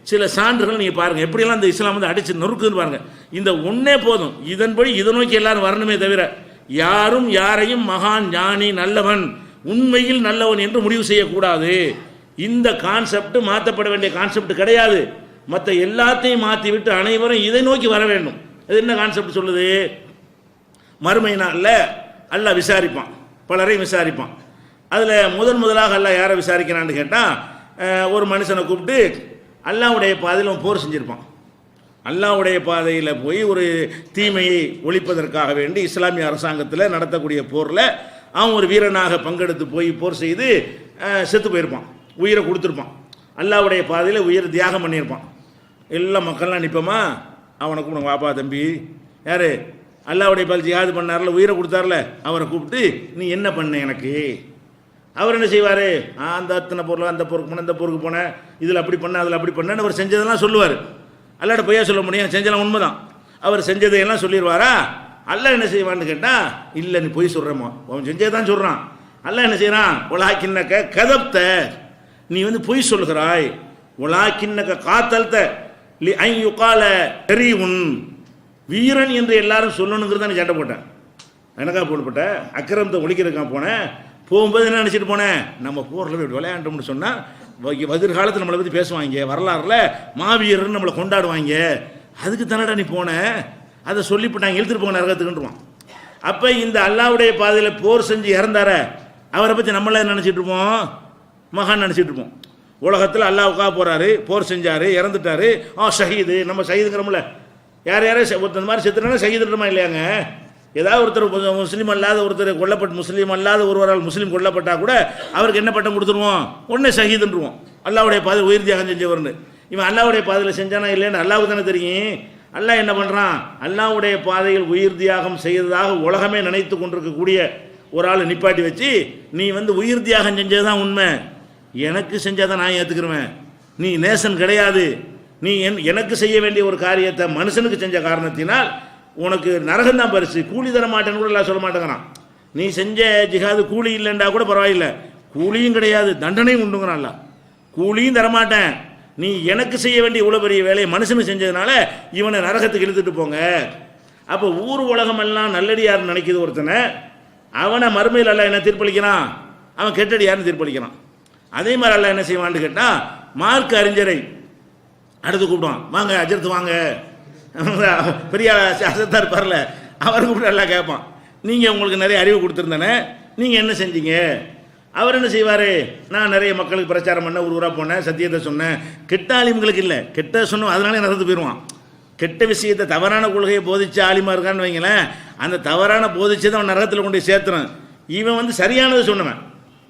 சில சான்றுகள் நீங்கள் பாருங்கள். எப்படியெல்லாம் இந்த இஸ்லாம் வந்து அடித்து நொறுக்குன்னு பாருங்கள். இந்த ஒன்றே போதும். இதன்படி இதை நோக்கி எல்லாரும் வரணுமே தவிர யாரும் யாரையும் மகான், ஞானி, நல்லவன், உண்மையில் நல்லவன் என்று முடிவு செய்யக்கூடாது. இந்த கான்செப்ட் மாற்றப்பட வேண்டிய கான்செப்ட் கிடையாது. மற்ற எல்லாத்தையும் மாற்றிவிட்டு அனைவரும் இதை நோக்கி வர வேண்டும். அது என்ன கான்செப்ட் சொல்லுது? மறுமை நாளில் அல்லாஹ் விசாரிப்பான், பலரையும் விசாரிப்பான். அதில் முதலாக அல்லாஹ் யாரை விசாரிக்கிறான்னு கேட்டால், ஒரு மனுஷனை கூப்பிட்டு அல்லாஹ்வுடைய பாதையில் அவன் போர் செஞ்சுருப்பான். அல்லாஹ்வுடைய பாதையில் போய் ஒரு தீமையை ஒழிப்பதற்காக வேண்டி இஸ்லாமிய அரசாங்கத்தில் நடத்தக்கூடிய போரில் அவன் ஒரு வீரனாக பங்கெடுத்து போய் போர் செய்து செத்து போயிருப்பான், உயிரை கொடுத்துருப்பான். அல்லாஹ்வுடைய பாதையில் உயிரை தியாகம் பண்ணியிருப்பான். எல்லா மக்கள்லாம் நிற்போமா, அவனை கூப்பிடுங்க, வாப்பா தம்பி, யார் அல்லாஹ்வுடைய பால் ஜிஹாது பண்ணார்ல, உயிரை கொடுத்தார்ல, அவரை கூப்பிட்டு நீ என்ன பண்ண எனக்கு? அவர் என்ன செய்வார்? அந்த அத்தனை பொருள், அந்த பொருக்கு போனேன், இந்த பொருக்கு போனேன், இதில் அப்படி பண்ண, அதில் அப்படி பண்ணேன்னு அவர் செஞ்சதெல்லாம் சொல்லுவார். அல்லாட்ட பொய்யா சொல்ல முடியும்? செஞ்சலாம் உண்மைதான். அவர் செஞ்சதையெல்லாம் சொல்லிடுவாரா? அல்லாஹ் என்ன செய்வான்னு கேட்டால், இல்லை நீ பொய் சொல்கிறேம்மா, அவன் செஞ்சதை தான் சொல்கிறான். அல்லாஹ் என்ன செய்கிறான்? ஒலாக்கின்னக்க கதப்த, நீ பொய் சொல்கிறாய். ஒலாக்கின்னக்க காத்தல்த லி ஐ யுகால தெரியுன், வீரன் என்று எல்லாரும் சொல்லணுங்கிறது தான் சண்டை போட்டேன். எனக்கா போடப்பட்ட அக்கிரமத்தை ஒழிக்கிறதுக்காக போனேன். போகும்போது என்ன நினச்சிட்டு போனேன்? நம்ம போரில் விளையாண்டோம்னு சொன்னால் எதிர்காலத்தில் நம்மளை பற்றி பேசுவாங்க, வரலாறுல மாவீரர்னு நம்மளை கொண்டாடுவாங்க, அதுக்கு தானடா நீ போன, அதை சொல்லிவிட்டாங்க, இழுத்துட்டு போங்க நரகத்துக்குன்றான். அப்போ இந்த அல்லாஹ்வுடைய பாதையில் போர் செஞ்சு இறந்தார அவரை பற்றி நம்மளே நினச்சிட்டு இருப்போம், மகான் நினச்சிட்டு இருப்போம். உலகத்தில் அல்லாஹ்வுக்காக போகிறாரு, போர் செஞ்சார், இறந்துட்டார், ஷஹீது, நம்ம ஷஹீதுங்கிறோம்ல. யார் ஒருத்தர் மாதிரி செத்துனா ஷஹீதுன்றமா இல்லையாங்க? ஏதாவது ஒருத்தர் முஸ்லீம் அல்லாத ஒருத்தர் முஸ்லீம் அல்லாத ஒருவரால் முஸ்லீம் கொல்லப்பட்டால் கூட அவருக்கு என்ன பட்டம் கொடுத்துருவோம்? உடனே ஷஹீதுன்றுவோம். அல்லாஹ்வுடைய பாதை உயிர் தியாகம் செஞ்சவர்னு. இவன் அல்லாஹ்வுடைய பாதையில் செஞ்சானா இல்லைன்னு அல்லாஹ்வுக்கு தானே தெரியும். அல்லாஹ் என்ன பண்ணுறான்? அல்லாஹ்வுடைய பாதையில் உயிர் தியாகம் செய்ததாக உலகமே நினைத்து கொண்டிருக்கக்கூடிய ஒரு ஆள் நிப்பாட்டி வச்சு, நீ உயிர் தியாகம் செஞ்சது தான் உண்மை, எனக்கு செஞ்சாதான் நான் ஏற்றுக்கிறேன், நீ நேசன் கிடையாது, நீ எனக்கு செய்ய வேண்டிய ஒரு காரியத்தை மனுஷனுக்கு செஞ்ச காரணத்தினால் உனக்கு நரகம் தான் பரிசு, கூலி தர மாட்டேன்னு கூட எல்லாம் சொல்ல மாட்டேங்கிறான். நீ செஞ்ச ஜிஹாது கூலி இல்லைண்டா கூட பரவாயில்லை, கூலியும் கிடையாது, தண்டனையும் உண்டுங்கிறான்ல, கூலியும் தரமாட்டேன், நீ எனக்கு செய்ய வேண்டிய இவ்வளோ பெரிய வேலையை மனுஷனுக்கு செஞ்சதுனால இவனை நரகத்துக்கு இழுத்துட்டு போங்க. அப்போ ஊர் உலகமெல்லாம் நல்லடியார் நினைக்கிது ஒருத்தனை, அவனை மறுமையில் அல்ல என்ன தீர்ப்பளிக்கிறான்? அவன் கெட்டடியார்னு தீர்ப்பளிக்கிறான். அதே மாதிரி அல்ல என்ன செய்வான்னு கேட்டால், மார்க் அறிஞரை அடுத்து கூப்பிடுவான், வாங்க அஜர்த்து வாங்க, பெரிய அசத்தாக இருப்பார்ல, அவர் கூப்பிட்டு எல்லாம் கேட்பான், நீங்கள் உங்களுக்கு நிறைய அறிவு கொடுத்துருந்தேனே, நீங்கள் என்ன செஞ்சீங்க? அவர் என்ன செய்வார்? நான் நிறைய மக்களுக்கு பிரச்சாரம் பண்ண, ஒரு ஊராக போனேன், சத்தியத்தை சொன்னேன். கெட்ட ஆலிம்களுக்கு இல்லை, கெட்ட சொன்னோம், அதனாலே நடந்து போயிடுவான். கெட்ட விஷயத்தை தவறான கொள்கையை போதிச்ச ஆலிமா இருக்கான்னு வைங்களேன், அந்த தவறான போதிச்சதை அவன் நரகத்தில் கொண்டு சேர்த்துறான். இவன் சரியானது சொன்னவன்,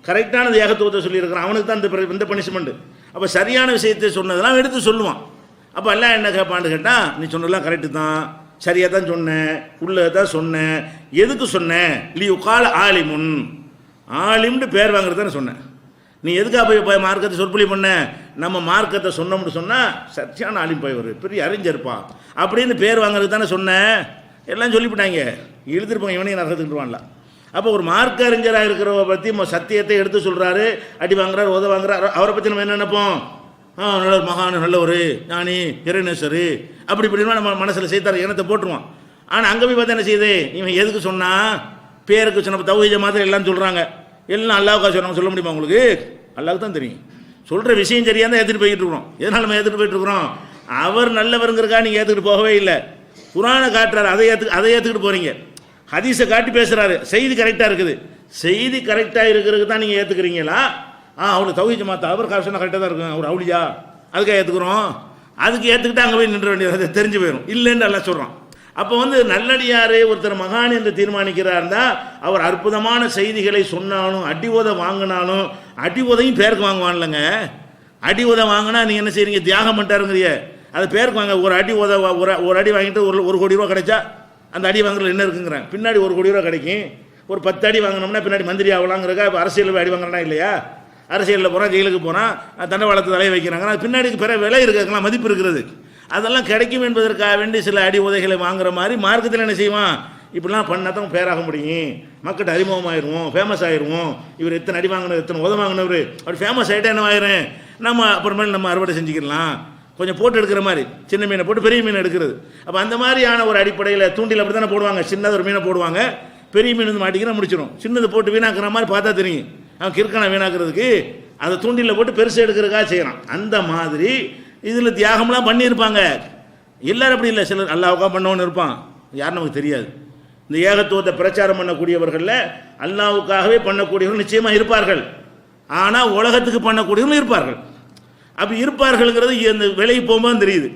கரெக்டானது ஏகத்துவத்தை சொல்லியிருக்கிறான், அவனுக்கு தான் இந்த பனிஷ்மெண்ட். அப்போ சரியான விஷயத்தை சொன்னதெல்லாம் எடுத்து சொல்லுவான். அப்போ எல்லாம் என்ன கேட்பான்னு கேட்டால், நீ சொன்னதெல்லாம் கரெக்டு தான், சரியாக தான் சொன்னேன், உள்ளதை தான் சொன்னேன், எதுக்கு சொன்னேன்? லீ உக்கால ஆலிமுன், ஆலிம்னு பேர் வாங்குறது தானே சொன்னேன். நீ எதுக்காக போய் மார்க்கத்தை சொற்பொழி பண்ண? நம்ம மார்க்கத்தை சொன்னோம்னு சொன்னால் சத்தியான ஆலிம் போய் வரும், பெரிய அறிஞர்ப்பா அப்படின்னு பேர் வாங்குறது தானே சொன்னேன். எல்லாம் சொல்லிவிட்டாங்க, எழுதிருப்பாங்க, இவனையும் நரகத்துக்குவான்ல. அப்போ ஒரு மார்க்க அறிஞராக இருக்கிறவரை பற்றி சத்தியத்தை எடுத்து சொல்கிறாரு, அடி வாங்குறாரு, உத வாங்குறாரு, அவரை பற்றி நம்ம என்ன நினைப்போம்? நல்ல ஒரு மகான், நல்ல ஒரு ஞானி, இறைநேசர், அப்படி இப்படின்னா நம்ம மனசில் செய்தார் இனத்தை போட்டுருவான். ஆனால் அங்கே போய் பார்த்தா என்ன செய்யுது? இவன் எதுக்கு சொன்னால் பேருக்கு சொன்ன தௌஹீத மாதிரி எல்லாம் சொல்கிறாங்க, எல்லாம் அல்லாஹ்வுக்காக சொன்னாங்க. சொல்ல முடியுமா உங்களுக்கு? அல்லாஹ்வுக்கு தான் தெரியும். சொல்கிற விஷயம் சரியாக தான் ஏற்றுட்டு போய்கிட்டு இருக்கிறோம். எதனால் நம்ம ஏற்றுட்டு போயிட்டு இருக்கிறோம்? அவர் நல்லவருங்கிறக்கா நீங்கள் ஏற்றுக்கிட்டு போகவே இல்லை. குர்ஆனை காட்டுறாரு, அதை ஏற்றுக்கிட்டு போகிறீங்க. ஹதீஸை காட்டி பேசுகிறாரு, செய்தி கரெக்டாக இருக்குது, செய்தி கரெக்டாக இருக்கிறதுக்கு தான் நீங்கள் ஏற்றுக்கிறீங்களா? அவருக்கு தௌஹீத் ஜமாத் அவர் சொன்னால் கரெக்டாக தான் இருக்கும், அவர் அவுலியா, அதுக்காக ஏற்றுக்கிறோம். அதுக்கு ஏற்றுக்கிட்டு அங்கே போய் நின்ற வேண்டியது தெரிஞ்சு போயிடும், இல்லைன்னு எல்லாம் சொல்கிறான். அப்போ நல்லடியார் ஒருத்தர் மகான் என்று தீர்மானிக்கிறார்னா, அவர் அற்புதமான செய்திகளை சொன்னாலும், அடி உத வாங்கினாலும், அடி உதையும் பேருக்கு வாங்குவான்லங்க. அடி உத வாங்கினா நீங்கள் என்ன செய்றீங்க? தியாகம் பண்ணிட்டாருங்கிறிய, அது பேருக்கு வாங்க. ஒரு அடி உத ஒரு அடி வாங்கிட்டு 1 கோடி ரூபா கிடைச்சா அந்த அடி வாங்குறது என்ன இருக்குங்கிறேன், பின்னாடி 1 கோடி ரூபா கிடைக்கும். ஒரு 10 அடி வாங்கினோம்னா பின்னாடி மந்திரி ஆகலாங்கிறக்கா. இப்போ அரசியலில் அடி வாங்குறா இல்லையா? அரசியலில் போகிறான், ஜெயிலுக்கு போகிறான், தண்டவாளத்தை தலையை வைக்கிறாங்க, அது பின்னாடி பிற விலை இருக்குங்களா, மதிப்பு இருக்கிறது, அதெல்லாம் கிடைக்கும் என்பதற்காக வேண்டி சில அடி உதைகளை வாங்குற மாதிரி மார்க்கத்தில் என்ன செய்வான்? இப்படிலாம் பண்ணால் தான் பேராக முடியும், மக்கள்கிட்ட அறிமுகமாகிடுவோம், ஃபேமஸ் ஆகிடுவோம். இவர் எத்தனை அடி வாங்கினவர், எத்தனை உதவ வாங்கினவர், அப்படி ஃபேமஸ் ஆகிட்டா என்ன ஆயிரும்? நம்ம அப்புறமேல நம்ம அறுவடை செஞ்சுக்கலாம், கொஞ்சம் போட்டு எடுக்கிற மாதிரி, சின்ன மீனை போட்டு பெரிய மீன் எடுக்கிறது. அப்போ அந்த மாதிரியான ஒரு அடிப்படையில் தூண்டில் அப்படி தானே போடுவாங்க. சின்னது ஒரு மீனை போடுவாங்க, பெரிய மீன் மாட்டிக்கிற முடிச்சிடும். சின்னது போட்டு வீணாக்குற மாதிரி பார்த்தா தெரியும், அவன் கிறுக்கனை வீணாக்குறதுக்கு அதை தூண்டில் போட்டு பெருசு எடுக்கிறதுக்காக செய்கிறான். அந்த மாதிரி இதில் தியாகம்லாம் பண்ணியிருப்பாங்க. எல்லாரும் அப்படி இல்லை, சிலர் அல்லாஹ்வுக்காக பண்ணவன்னு இருப்பான், யார் நமக்கு தெரியாது. இந்த ஏகத்துவத்தை பிரச்சாரம் பண்ணக்கூடியவர்களில் அல்லாஹ்வுக்காகவே பண்ணக்கூடியவர்கள் நிச்சயமாக இருப்பார்கள். ஆனால் உலகத்துக்கு பண்ணக்கூடியவர்கள் இருப்பார்கள். அப்படி இருப்பார்கள்ங்கிறது இந்த விலைக்கு போகும்போது தெரியுது.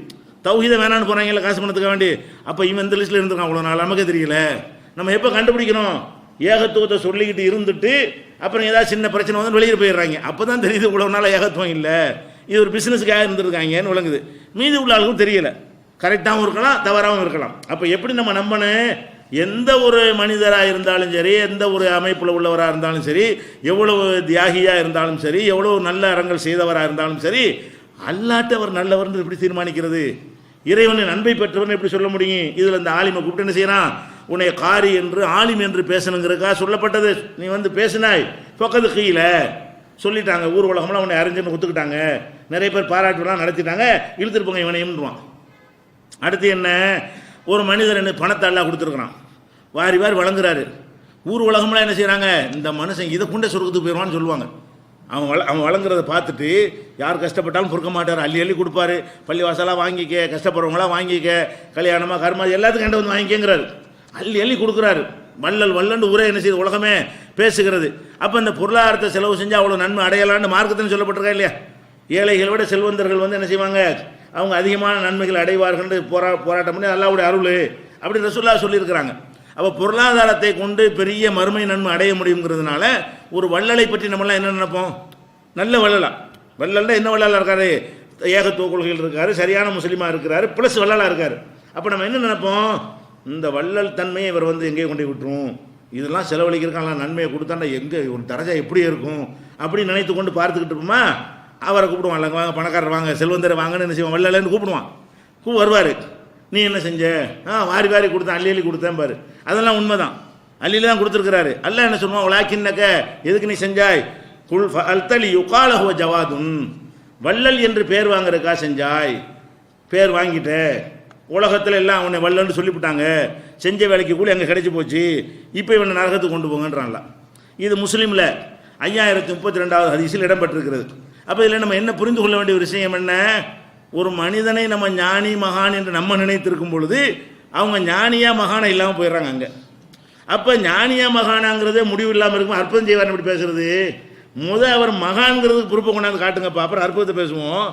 தௌஹீதை வேணான்னு போகிறாங்கல்ல காசு பணத்துக்கு வேண்டி, அப்போ இவன் இந்த லிஸ்ட்டில் இருந்திருக்கான் அவ்வளோ நாள், நமக்கே தெரியல. நம்ம எப்போ கண்டுபிடிக்கணும்? ஏகத்துவத்தை சொல்லிக்கிட்டு இருந்துட்டு அப்புறம் ஏதாவது சின்ன பிரச்சனை வந்து வெளியே போயிடுறாங்க. அப்போ தான் தெரியுது இவ்வளோ நாள் ஏகத்துவம் இல்லை, இது ஒரு பிஸ்னஸுக்காக இருந்திருக்காங்கன்னு விளங்குது. மீதி உள்ள ஆளுக்கும் தெரியலை. கரெக்டாகவும் இருக்கலாம், தவறாகவும் இருக்கலாம். அப்போ எப்படி நம்ம நம்பணும்? எந்த ஒரு மனிதராக இருந்தாலும் சரி, எந்த ஒரு அமைப்பில் உள்ளவராக இருந்தாலும் சரி, எவ்வளவு தியாகியாக இருந்தாலும் சரி, எவ்வளோ நல்ல அறங்கள் செய்தவராக இருந்தாலும் சரி, அல்லாட்ட அவர் நல்லவர்னு எப்படி தீர்மானிக்கிறது? இறைவனின் அன்பை பெற்றவர்னு எப்படி சொல்ல முடியும்? இதில் இந்த ஆலிமை கூப்பிட்டு என்ன செய்யறான்? உன்னை காரி என்று ஆலிம் என்று பேசணுங்கிறதுக்காக சொல்லப்பட்டது. நீ வந்து பேசினாய் பக்கத்து கீழே சொல்லிட்டாங்க, ஊர் உலகம்லாம் உன்னை அறிஞ்சுன்னு ஒத்துக்கிட்டாங்க, நிறைய பேர் பாராட்டுலாம் நடத்திட்டாங்க, இழுத்துருப்பாங்க இவனையும்ன்றான். அடுத்து என்ன? ஒரு மனிதர் என்ன பணத்தை எல்லாம் கொடுத்துருக்குறான், வாரி வாரி வழங்குறாரு. ஊர் உலகம்லாம் என்ன செய்கிறாங்க? இந்த மனுஷன் இதை கொண்டே சொர்க்கத்துக்கு போயிடுவான்னு சொல்லுவாங்க. அவன் வழங்குறதை பார்த்துட்டு யார் கஷ்டப்பட்டாலும் பொறுக்க மாட்டார், அள்ளி அள்ளி கொடுப்பாரு. பள்ளிவாசலாக வாங்கிக்க, கஷ்டப்படுறவங்களாம் வாங்கிக்க, கல்யாணமாக கர்மா எல்லாத்துக்கும் கண்டு வந்து வாங்கிக்கங்கிறாரு. அள்ளி அள்ளி கொடுக்குறாரு. வள்ளல் வல்லண்டு ஊரே என்ன செய்யுது? உலகமே பேசுகிறது. அப்போ இந்த பொருளாதாரத்தை செலவு செஞ்சால் அவ்வளோ நன்மை அடையலான்னு மார்க்கத்தில் சொல்லப்பட்டிருக்கா இல்லையா? ஏழைகளை விட செல்வந்தர்கள் வந்து என்ன செய்வாங்க? அவங்க அதிகமான நன்மைகள் அடைவார்கள் போராட்டம் பண்ணி அல்லாஹ்வுடைய அருள் அப்படி ரசூலுல்லாஹ் சொல்லியிருக்கிறாங்க. அப்போ பொருளாதாரத்தை கொண்டு பெரிய மறுமை நன்மை அடைய முடியுங்கிறதுனால ஒரு வள்ளலை பற்றி நம்மளாம் என்ன நினைப்போம்? நல்ல வள்ளலா. வள்ளல்னா என்ன வள்ளலாக இருக்காரு? ஏகத்துவ கொள்கையில் இருக்காரு, சரியான முஸ்லீமாக இருக்கிறாரு, ப்ளஸ் வள்ளலாக இருக்காரு. அப்போ நம்ம என்ன நினைப்போம்? இந்த வள்ளல் தன்மையை இவர் வந்து எங்கேயே கொண்டு விட்டுரும், இதெல்லாம் செலவழிக்கிறக்கான நன்மையை கொடுத்தாண்டா எங்கே ஒரு தரஜா எப்படி இருக்கும் அப்படின்னு நினைத்து கொண்டு பார்த்துக்கிட்டு இருப்போமா? அவரை கூப்பிடுவான், இல்லை வாங்க பணக்காரர் வாங்க, செல்வந்தரை வாங்கன்னு என்ன செய்வான்? வள்ளலன்னு கூப்பிடுவான். வருவார். நீ என்ன செஞ்ச? வாரி வாரி கொடுத்தேன், அள்ளி அள்ளி கொடுத்தேன் பாரு. அதெல்லாம் உண்மைதான், அள்ளியில் தான் கொடுத்துருக்கிறாரு. அல்லாஹ் என்ன சொல்லுவான்? உலாக்கின்னக்க, எதுக்கு நீ செஞ்சாய்? குல் அல்தலி யுகாலஹுவ ஜவாதுன், வள்ளல் என்று பேர் வாங்குறதுக்கா செஞ்சாய், பேர் வாங்கிட்ட, உலகத்தில் எல்லாம் அவனை வள்ளல்னு சொல்லிவிட்டாங்க, செஞ்ச வேலைக்கு கூட அங்கே கிடைச்சி போச்சு, இப்போ இவனை நரகத்துக்கு கொண்டு போங்கன்றான்ல. இது முஸ்லீமில் 5032வது ஹதீஸில் இடம்பெற்றிருக்கிறது. அப்போ இதில் நம்ம என்ன புரிந்து கொள்ள வேண்டிய ஒரு விஷயம் என்ன? ஒரு மனிதனை நம்ம ஞானி மகான் என்று நம்ம நினைத்திருக்கும் பொழுது அவங்க ஞானியா மகானா இல்லாமல் போயிடுறாங்க அங்கே. அப்போ ஞானியா மகானாங்கிறதே முடிவு இல்லாமல் இருக்கும். அற்புதம் செய்வார் இப்படி பேசுறது. அவர் மகான்கிறதுக்கு பொறுப்பை கொண்டாந்து காட்டுங்கப்பா, அப்புறம் அற்புதத்தை பேசுவோம்.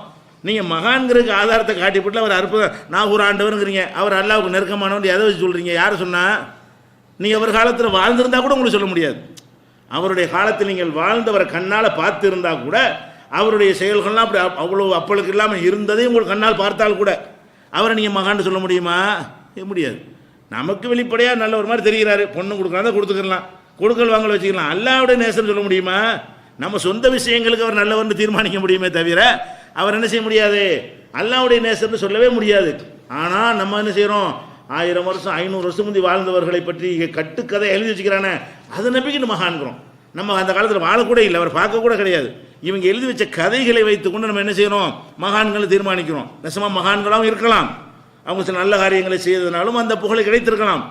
நீங்கள் மகான்கிறதுக்கு ஆதாரத்தை காட்டிவிட்டு அவர் அற்புதம் நான் ஒரு ஆண்டவருங்கிறீங்க, அவர் அல்லாவுக்கு நெருக்கமானவன் எதை வச்சு சொல்கிறீங்க? யார் சொன்னால்? நீங்கள் அவர் காலத்தில் வாழ்ந்திருந்தால் கூட உங்களுக்கு சொல்ல முடியாது. அவருடைய காலத்தில் நீங்கள் வாழ்ந்தவரை கண்ணால் பார்த்து இருந்தால் கூட அவருடைய செயல்கள்லாம் அப்படி அவ்வளோ அப்பளுக்கு இல்லாமல் இருந்ததே உங்களுக்கு கண்ணால் பார்த்தால் கூட அவரை நீங்கள் மகான்னு சொல்ல முடியுமா? முடியாது. நமக்கு வெளிப்படையாக நல்ல ஒரு மாதிரி தெரிகிறாரு, பொண்ணு கொடுக்கலாம் கொடுத்துக்கலாம், கொடுக்கல் வாங்கல் வச்சுக்கலாம். அல்லாஹ்வுடைய நேசம் சொல்ல முடியுமா? நம்ம சொந்த விஷயங்களுக்கு அவர் நல்லவர்னு தீர்மானிக்க முடியுமே தவிர அவர் என்ன செய்ய முடியாது? அல்லாஹ்வுடைய நேசம்னு சொல்லவே முடியாது. ஆனால் நம்ம என்ன செய்கிறோம்? 1000 வருஷம் 500 வருஷம் முந்தி வாழ்ந்தவர்களை பற்றி கட்டுக்கதை எழுதி வச்சுக்கிறானே, அதை நம்பிக்கிட்டு மகான்கிறோம். நம்ம அந்த காலத்தில் வாழக்கூட இல்லை, அவர் பார்க்கக்கூட கிடையாது. இவங்க எழுதி வச்ச கதைகளை வைத்துக்கொண்டு நம்ம என்ன செய்யணும்? மகான்களை தீர்மானிக்கிறோம். நெசமாக மகான்களாகவும் இருக்கலாம், அவங்க சில நல்ல காரியங்களை செய்ததுனாலும் அந்த புகழை கிடைத்திருக்கலாம்,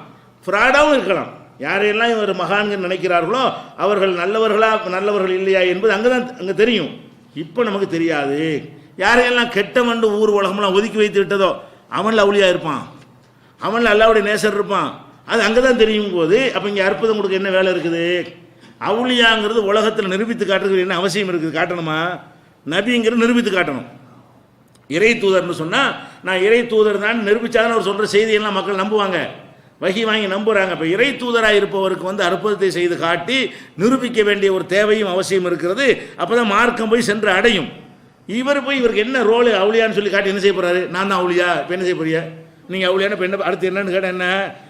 ஃப்ராடாகவும் இருக்கலாம். யாரையெல்லாம் இவர் மகான்கள் நினைக்கிறார்களோ அவர்கள் நல்லவர்கள் இல்லையா என்பது அங்கே தெரியும். இப்போ நமக்கு தெரியாது. யாரையெல்லாம் கெட்டவன் ஊர் உலகமெல்லாம் ஒதுக்கி வைத்து விட்டதோ அவனில் அவுளியா இருப்பான், அவனில் அல்லாஹ்வுடைய நேசர் இருப்பான். அது அங்கே தான் தெரியும் போது அப்போ இங்கே அற்புதம் கொடுக்க என்ன வேலை இருக்குது? அவுளியாங்கிறது உலகத்தில் நிரூபித்து காட்டுறது என்ன அவசியம் இருக்குது? காட்டணுமா? நபிங்கிறது நிரூபித்து காட்டணும். இறை தூதர்னு சொன்னால் நான் இறை தூதர் தான் நிரூபித்தாதான் அவர் சொல்கிற செய்தியெல்லாம் மக்கள் நம்புவாங்க, வகி வாங்கி நம்புகிறாங்க. இப்போ இறை தூதராக இருப்பவருக்கு வந்து அற்புதத்தை செய்து காட்டி நிரூபிக்க வேண்டிய ஒரு தேவையும் அவசியம் இருக்கிறது. அப்போ தான் மார்க்கம் போய் சென்று அடையும். இவருக்கு என்ன ரோல் அவுளியான்னு சொல்லி காட்டி என்ன செய்ய போகிறாரு? நான் தான் அவுளியா, இப்போ என்ன செய்ய போறியா? நீங்கள் அவுளியான இப்போ என்ன அடுத்து என்னன்னு கேட்டால் என்ன?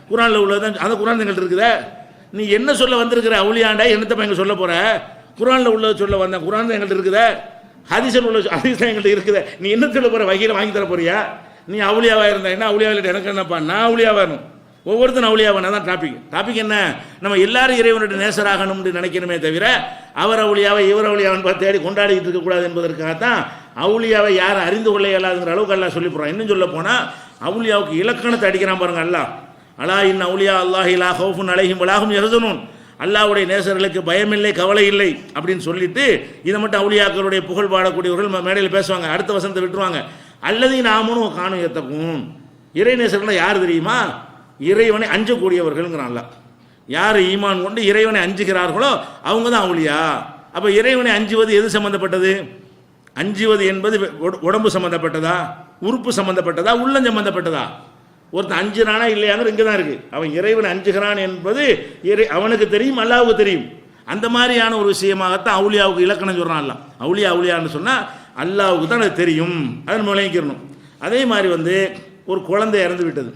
குரானில் உள்ளதான், அந்த குரான் எங்கள்கிட்ட இருக்குதா? நீ என்ன சொல்ல வந்திருக்கிற? அவுளியாண்டா என்னத்தை எங்கே சொல்ல போகிற? குரானில் உள்ளது சொல்ல வந்தேன், குரான் எங்கள்கிட்ட இருக்குதா? ஹதீஸில் உள்ள ஹதீஸ் எங்கள்கிட்ட இருக்குது. நீ என்ன சொல்ல போகிற? வகையில் வாங்கி தர போறியா? நீ அவுளியாவாக இருந்தா என்ன, அவுளியாவில் எனக்கு என்னப்பா? நான் அவுளியாவாக வேணும், ஒவ்வொருத்தரும் அவுளியாவான தான் டாபிக் என்ன? நம்ம எல்லாரும் இறைவனுடைய நேசராகணும்னு நினைக்கணுமே தவிர அவர் அவுளியாவை இவர் அவுளியாவன் பார்த்து தேடி கொண்டாடிட்டு இருக்கக்கூடாது என்பதற்காகத்தான் அவுளியாவை யாரும் அறிந்து கொள்ள இயலாதுங்கிற அளவுக்கு எல்லாம் சொல்லி போகிறான். இன்னும் சொல்ல போனால் அவுளியாவுக்கு இலக்கணத்தை அடிக்கிறான் பாருங்க அல்லாஹ். அலா இன் அவுலியா அல்லாஹி லா ஹவுஃபுன் அலைஹிம் வலாஹும் யஹ்சனூன், அல்லாஹ்வுடைய நேசர்களுக்கு பயமில்லை கவலை இல்லை அப்படின்னு சொல்லிட்டு இதை மட்டும் அவுலியாக்களுடைய புகழ் பாடக்கூடியவர்கள் மேடையில் பேசுவாங்க. அடுத்த வசனத்தை விட்டுருவாங்க. அல்லது நாமனும் காணும் ஏத்தக்கும், இறைநேசர்கள் யார் தெரியுமா? இறைவனை அஞ்சக்கூடியவர்கள்ங்கிறான் அல்லாஹ். யார் ஈமான் கொண்டு இறைவனை அஞ்சுகிறார்களோ அவங்க தான் அவுலியா. அப்போ இறைவனை அஞ்சுவது எது சம்பந்தப்பட்டது? அஞ்சுவது என்பது உடம்பு சம்பந்தப்பட்டதா, உறுப்பு சம்பந்தப்பட்டதா, உள்ளம் சம்பந்தப்பட்டதா? ஒருத்தன் அஞ்சுறானா இல்லையாங்கிற இங்கே தான் இருக்குது. அவன் இறைவனை அஞ்சுகிறான் என்பது அவனுக்கு தெரியும், அல்லாஹ்வுக்கு தெரியும். அந்த மாதிரியான ஒரு விஷயமாகத்தான் அவுலியாவுக்கு இலக்கணம் சொல்கிறான் அல்லாஹ். அவுலியான்னு சொன்னால் அல்லாஹ்வுக்கு தான் அது தெரியும், அதை விளங்கிக்கிறணும். அதே மாதிரி ஒரு குழந்தை இறந்து விட்டது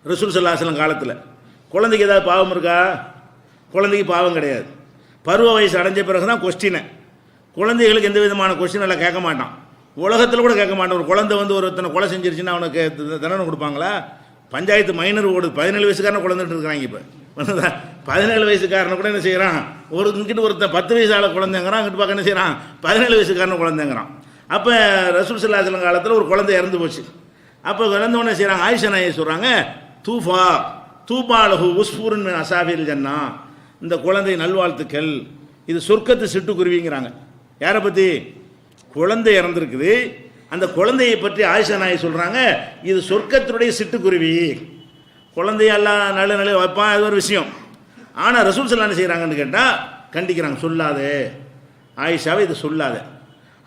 ரசூல் ஸல்லல்லாஹு அலைஹி வஸல்லம் காலத்தில். குழந்தைக்கு ஏதாவது பாவம் இருக்கா? குழந்தைக்கு பாவம் கிடையாது. பருவ வயசு அடைஞ்ச பிறகு தான் கொஸ்டினை. குழந்தைகளுக்கு எந்த விதமான கொஸ்டின் எல்லாம் கேட்க மாட்டான், உலகத்தில் கூட கேட்க மாட்டான். ஒரு குழந்தை ஒருத்தனை கொலை செஞ்சிருச்சுன்னா அவனுக்கு தண்டனை கொடுப்பாங்களா? பஞ்சாயத்து மைனர் ஓடுது. 17 வயசுக்காரன குழந்தைட்டு இருக்கிறாங்க. இப்போ 17 வயசுக்காரனை கூட என்ன செய்கிறான், இங்கிட்டு ஒருத்தன் 10 வயசு ஆள குழந்தைங்கிறான், அங்கிட்டு பார்க்க என்ன செய்கிறான் 17 வயசுக்காரன குழந்தைங்கிறான். அப்போ ரசூல் ஸல்லல்லாஹு அலைஹி வஸல்லம் காலத்தில் ஒரு குழந்தை இறந்து போச்சு. அப்போ இறந்தவொடனே செய்கிறாங்க, ஆயிஷா நாயகி சொல்கிறாங்க, தூபாலஹு உஸ்ஃபூருன் மின் அஸாபில் ஜன்னா, இந்த குழந்தை நல்வாழ்த்துக்கள், இது சொர்க்கத்து சிட்டுக்குருவிங்கிறாங்க. யாரை பற்றி? குழந்தை இறந்துருக்குது, அந்த குழந்தையை பற்றி ஆயிஷா நாயகி சொல்கிறாங்க, இது சொர்க்கத்தினுடைய சிட்டுக்குருவி. குழந்தையெல்லாம் நல்ல நல்ல வைப்பான், அது ஒரு விஷயம். ஆனால் ரசூல் ஸல்லல்லாஹு அலைஹி வஸல்லம் செய்கிறாங்கன்னு கேட்டால் கண்டிக்கிறாங்க, சொல்லாதே ஆயிஷாவை, இது சொல்லாத.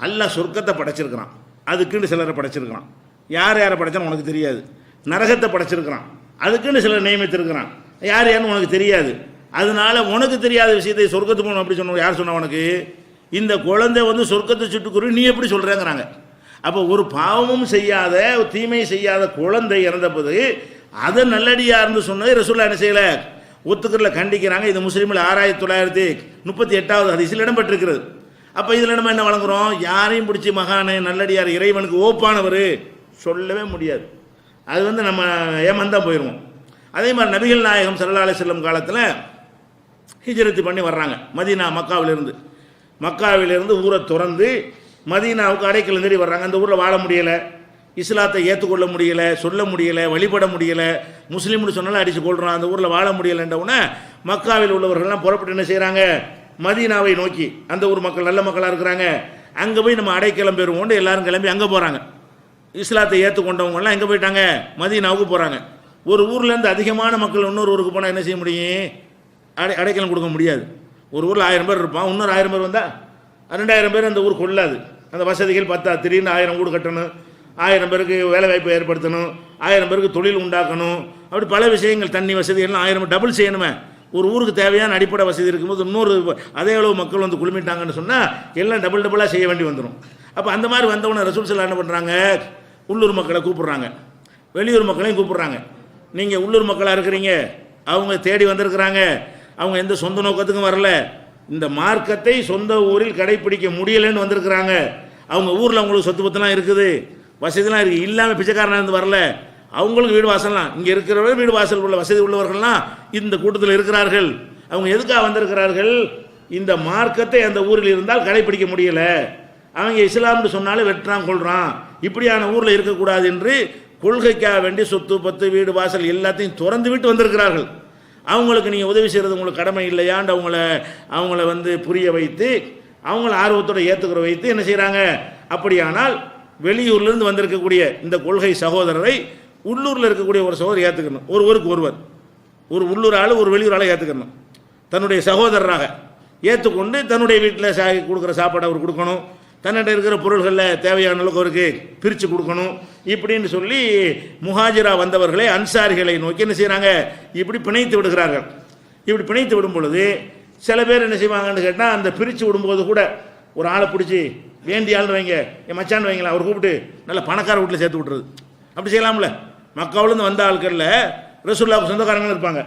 அல்லாஹ் சொர்க்கத்தை படைச்சிருக்கிறான், அதுக்குன்னு சிலரை படைச்சிருக்கிறான். யார் யாரை படைச்சான்னு உனக்கு தெரியாது. நரகத்தை படைச்சிருக்கிறான், அதுக்குன்னு சிலர் நியமித்திருக்கிறான், யார் யாருன்னு உனக்கு தெரியாது. அதனால உனக்கு தெரியாத விஷயத்தை சொர்க்கத்துக்கு போகணும் அப்படி சொன்ன யார் சொன்ன உனக்கு? இந்த குழந்தை சொர்க்கத்தை சுட்டுக்குரு, நீ எப்படி சொல்கிறேங்கிறாங்க. அப்போ ஒரு பாவமும் செய்யாத, தீமை செய்யாத குழந்தை இறந்தபோது அதை நல்லடியார்னு சொன்னது ரசூலுல்லாஹ் என்ன செய்யலை, ஒத்துக்கிறல, கண்டிக்கிறாங்க. இது முஸ்லீமில் 6938வது ஹதீஸில் இடம்பெற்றிருக்கிறது. அப்போ இதில் நம்ம என்ன வழங்குறோம்? யாரையும் பிடிச்சி மகானே நல்லடியார் இறைவனுக்கு ஓப்பானவர் சொல்லவே முடியாது. அது நம்ம ஏமாந்தான் போயிடுவோம். அதே மாதிரி நபிகள் நாயகம் ஸல்லல்லாஹு அலைஹி வஸல்லம் காலத்தில் ஹிஜ்ரத்து பண்ணி வர்றாங்க மதீனா, மக்காவிலிருந்து ஊரை திறந்து மதீனாவுக்கு அடைக்கலம் தேடி வர்றாங்க. அந்த ஊரில் வாழ முடியலை, இஸ்லாத்தை ஏற்றுக்கொள்ள முடியலை, சொல்ல முடியலை, வழிபட முடியலை, முஸ்லீம்னு சொன்னாலும் அடித்து கொள்கிறான். அந்த ஊரில் வாழ முடியலைன்றவுடனே மக்காவில் உள்ளவர்கள்லாம் புறப்பட்டு என்ன செய்கிறாங்க, மதீனாவை நோக்கி. அந்த ஊர் மக்கள் நல்ல மக்களாக இருக்கிறாங்க, அங்கே போய் நம்ம அடைக்கலம் பெறுவோம்னு எல்லாரும் கிளம்பி அங்கே போகிறாங்க. இஸ்லாத்தை ஏற்றுக்கொண்டவங்கலாம் எங்கே போயிட்டாங்க, மதீனாவுக்கு போகிறாங்க. ஒரு ஊர்லேருந்து அதிகமான மக்கள் இன்னொரு ஊருக்கு போனால் என்ன செய்ய முடியும்? அடைக்கலம் கொடுக்க முடியாது. ஒரு ஊரில் 1000 பேர் இருப்பான், இன்னொரு 1000 பேர் வந்தால் 2000 பேர் அந்த ஊர் கொள்ளாது. அந்த வசதிகள் பத்தா, திடீர்னு 1000 வீடு கட்டணும், 1000 பேருக்கு வேலை வாய்ப்பு ஏற்படுத்தணும், 1000 பேருக்கு தொழில் உண்டாக்கணும், அப்படி பல விஷயங்கள், தண்ணி வசதி எல்லாம் 1000 டபுள் செய்யணுமே. ஒரு ஊருக்கு தேவையான அடிப்படை வசதி இருக்கும்போது இன்னொரு அதே அளவு மக்கள் குழுமிட்டாங்கன்னு சொன்னால் எல்லாம் டபுளாக செய்ய வேண்டி வந்துடும். அப்போ அந்த மாதிரி வந்தவொடனே ரசூல் ஸல்லல்லாஹு என்ன பண்ணுறாங்க, உள்ளூர் மக்களை கூப்பிட்றாங்க, வெளியூர் மக்களையும் கூப்பிட்றாங்க. நீங்கள் உள்ளூர் மக்களாக இருக்கிறீங்க, அவங்க தேடி வந்திருக்கிறாங்க, அவங்க எந்த சொந்த நோக்கத்துக்கும் வரல, இந்த மார்க்கத்தை சொந்த ஊரில் கடைப்பிடிக்க முடியலைன்னு வந்திருக்கிறாங்க. அவங்க ஊரில் அவங்களுக்கு சொத்து பத்தெல்லாம் இருக்குது, வசதிலாம் இருக்குது, இல்லாமல் பிச்சைக்காரனாக இருந்து வரல, அவங்களுக்கு வீடு வாசல்லாம், இங்கே இருக்கிறவர்கள் வீடு வாசல் உள்ள வசதி உள்ளவர்கள்லாம் இந்த கூட்டத்தில் இருக்கிறார்கள். அவங்க எதுக்காக வந்திருக்கிறார்கள்? இந்த மார்க்கத்தை அந்த ஊரில் இருந்தால் கடைப்பிடிக்க முடியலை, அவங்க இஸ்லாம்னு சொன்னாலும் வெட்டுறான் கொள்கிறான், இப்படியான ஊரில் இருக்கக்கூடாது என்று கொள்கைக்காக வேண்டி சொத்து பத்து வீடு வாசல் எல்லாத்தையும் திறந்து விட்டு வந்திருக்கிறார்கள். அவங்களுக்கு நீங்கள் உதவி செய்கிறது உங்களுக்கு கடமை இல்லையாண்டு அவங்கள புரிய வைத்து, அவங்கள ஆர்வத்தோடு ஏற்றுக்கிற வைத்து என்ன செய்கிறாங்க? அப்படியானால் வெளியூர்லேருந்து வந்திருக்கக்கூடிய இந்த கொள்கை சகோதரரை உள்ளூரில் இருக்கக்கூடிய ஒரு சகோதரர் ஏற்றுக்கணும். ஒருவருக்கு ஒருவர், ஒரு உள்ளூர் ஆள் ஒரு வெளியூர் ஆளை ஏற்றுக்கணும், தன்னுடைய சகோதரராக ஏற்றுக்கொண்டு தன்னுடைய வீட்டில் கொடுக்குற சாப்பாடு அவர் கொடுக்கணும், தன்னிட்ட இருக்கிற பொருள்களில் தேவையான அளவுக்கு அவருக்கு பிரித்து கொடுக்கணும். இப்படின்னு சொல்லி முஹாஜிரா வந்தவர்களை அன்சாரிகளை நோக்கி என்ன செய்கிறாங்க? இப்படி பிணைத்து விடுகிறார்கள். இப்படி பிணைத்து விடும் பொழுது சில பேர் என்ன செய்வாங்கன்னு கேட்டால், அந்த பிரித்து விடும்போது கூட ஒரு ஆளை பிடிச்சி வேண்டிய ஆள்னு வைங்க, என் மச்சான்னு வைங்களா, அவர் கூப்பிட்டு நல்ல பணக்கார வீட்டில் சேர்த்து விட்டுறது. அப்படி செய்யலாம்ல? மக்காவிலேருந்து வந்த ஆட்களில் ரசூலுல்லாஹ்வுக்கு சொந்தக்காரங்களும் இருப்பாங்க,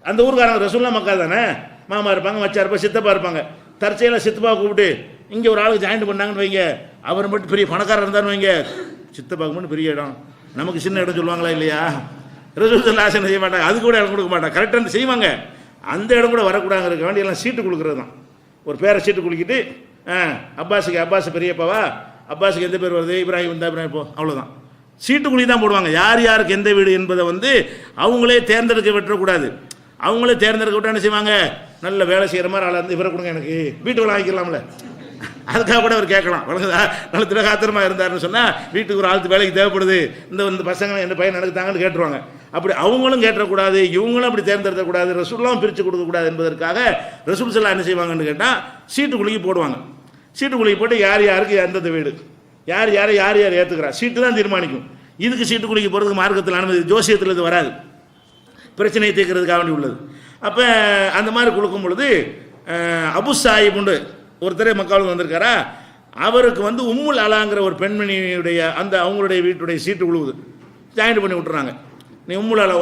அந்த ஊருக்காரங்க ரசூலுல்லாஹ் மக்கா தானே, மாமா இருப்பாங்க, மச்சா இருப்பாங்க, சித்தப்பா இருப்பாங்க. தற்செயலாக சித்தப்பா கூப்பிட்டு இங்கே ஒரு ஆளுக்கு ஜாயின்ட் பண்ணாங்கன்னு வைங்க, அவர் மட்டும் பெரிய பணக்காரர் இருந்தார்னு வைங்க, சித்தப்பாக்கு மட்டும் பெரிய இடம், நமக்கு சின்ன இடம் சொல்லுவாங்களா இல்லையா? ரசூல் ஸல்லல்லாஹு அலைஹி வஸல்லம் செய்ய மாட்டாங்க, அது கூட இடம் கொடுக்க மாட்டாங்க, கரெக்டாக செய்வாங்க. அந்த இடம் கூட வரக்கூடாதுங்க இருக்க வேண்டிய எல்லாம் சீட்டு கொடுக்குறது தான். ஒரு பேரை சீட்டு குளிக்கிட்டு அப்பாஸ் பெரியப்பாவா, அப்பாஸுக்கு எந்த பேர் வருது, இப்ராஹிம் இருந்தால் இப்ராஹிம் போ, அவ்வளோதான். சீட்டு குழி தான் போடுவாங்க. யார் யாருக்கு எந்த வீடு என்பதை அவங்களே தேர்ந்தெடுக்க விட்டுறக்கூடாது. அவங்களே தேர்ந்தெடுக்க விட்டு என்ன செய்வாங்க? நல்ல வேலை செய்கிற மாதிரி ஆளாக இருந்து இவரை கொடுங்க, எனக்கு வீட்டு வேலை ஆகிக்கலாம்ல, அதுக்காக கூட அவர் கேட்கலாம். வழங்குதா? நல்ல திரகாத்திரமாக இருந்தாருன்னு சொன்னால் வீட்டுக்கு ஒரு ஆளுக்கு வேலைக்கு தேவைப்படுது, இந்த பசங்க எந்த பையன் நடக்குதாங்கன்னு கேட்டுருவாங்க. அப்படி அவங்களும் கேட்டக்கூடாது, இவங்களும் அப்படி தேர்ந்தெடுக்கக்கூடாது, ரசூல்லாம் பிரித்து கொடுக்கக்கூடாது என்பதற்காக ரசூல் ஸல்லல்லாஹு என்ன செய்வாங்கன்னு கேட்டால் சீட்டு குலுக்கி போடுவாங்க. சீட்டு குலுக்கி போட்டு யார் யாருக்கு எந்தெந்த வீடு, யார் யாரை யார் யார் ஏற்றுக்கிறா, சீட்டு தான் தீர்மானிக்கும். இதுக்கு சீட்டு குலுக்கி போகிறதுக்கு மார்க்கத்தில் அனுமதி, ஜோசியத்தில் இது வராது, பிரச்சனையை தீர்க்கிறதுக்காக வேண்டி உள்ளது. அப்போ அந்த மாதிரி கொடுக்கும் பொழுது அபு சாயிபுண்டு ஒருத்தரே மக்காவுக்கு வந்திருக்காரா, அவருக்கு வந்து உம்முல் அலாங்கிற ஒரு பெண்மணியுடைய அந்த அவங்களுடைய வீட்டுடைய சீட்டு உழுவுது, ஜாயிண்ட் பண்ணி விட்டுறாங்க. நீ உம்முல் அலா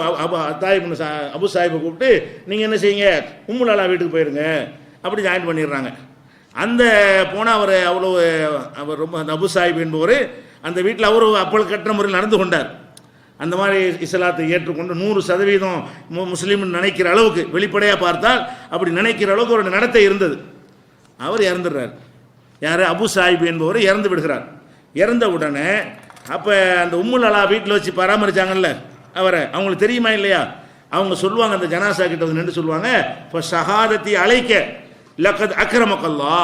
அபு சாஹிப்பை கூப்பிட்டு நீங்கள் என்ன செய்யுங்க, உம்முல் அலா வீட்டுக்கு போயிருங்க, அப்படி ஜாயின் பண்ணிடுறாங்க. அந்த போனால் அவர் அவ்வளோ அவர் ரொம்ப அந்த அபு சாஹிப் என்பவர் அந்த வீட்டில் அவர் அப்பல் கட்டுற முறையில் நடந்து கொண்டார். அந்த மாதிரி இஸ்லாத்தை ஏற்றுக்கொண்டு 100% முஸ்லீம்னு நினைக்கிற அளவுக்கு, வெளிப்படையாக பார்த்தால் அப்படி நினைக்கிற அளவுக்கு ஒரு நடத்தை இருந்தது. அவர் இறந்துடுறார். யார்? அபு சாஹிப் என்பவர் இறந்து விடுகிறார். இறந்த உடனே அப்போ அந்த உம்முல் அலா வீட்டில் வச்சு பராமரித்தாங்கல்ல அவரை, அவங்களுக்கு தெரியுமா இல்லையா? அவங்க சொல்லுவாங்க, அந்த ஜனாசா கிட்ட வந்து நின்று சொல்லுவாங்க, இப்போ ஷஹாதத்தி அழைக்க லக்கத் அக்ரமக்கல்லா,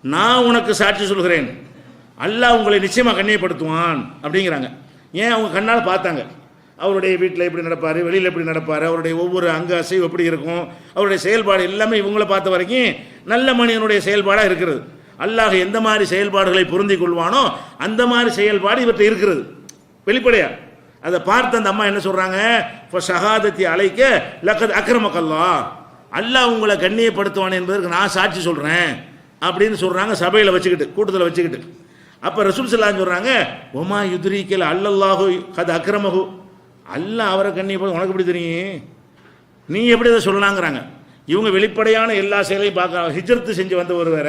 நான் உனக்கு சாட்சி சொல்கிறேன், அல்லாஹ் உங்களை நிச்சயமாக கண்ணியப்படுத்துவான் அப்படிங்கிறாங்க. ஏன்? அவங்க கண்ணால் பார்த்தாங்க, அவருடைய வீட்டில் எப்படி நடப்பார், வெளியில் எப்படி நடப்பார், அவருடைய ஒவ்வொரு அங்க அசைவு எப்படி இருக்கும், அவருடைய செயல்பாடு எல்லாமே இவங்கள பார்த்த வரைக்கும் நல்ல மனிதனுடைய செயல்பாடாக இருக்கிறது. அல்லாஹ் எந்த மாதிரி செயல்பாடுகளை பொருந்தி கொள்வானோ அந்த மாதிரி செயல்பாடு இவற்றை இருக்கிறது வெளிப்படையா. அதை பார்த்து அந்த அம்மா என்ன சொல்கிறாங்க, இப்போ ஷஹாதத்தி அழைக்க லக்கத் அக்ரமக்கல்லா, அல்லாஹ் உங்களை கண்ணியப்படுத்துவான் என்பதற்கு நான் சாட்சி சொல்கிறேன் அப்படின்னு சொல்கிறாங்க, சபையில் வச்சுக்கிட்டு, கூட்டத்தில் வச்சுக்கிட்டு. அப்போ ரசூல் ஸல்லல்லாஹு சொல்கிறாங்க, ஒமா யுத்ரீக்கல் அல்லல்லாஹு கத் அக்ரமஹு, அல்லாஹ் அவரை கண்ணியப்படுத்த உனக்கு எப்படி தெரியும், நீ எப்படி அதை சொல்லலாங்கிறாங்க. இவங்க வெளிப்படையான எல்லா செயலையும் பார்க்க, ஹிஜ்ரத்து செஞ்சு வந்தவர் வேற,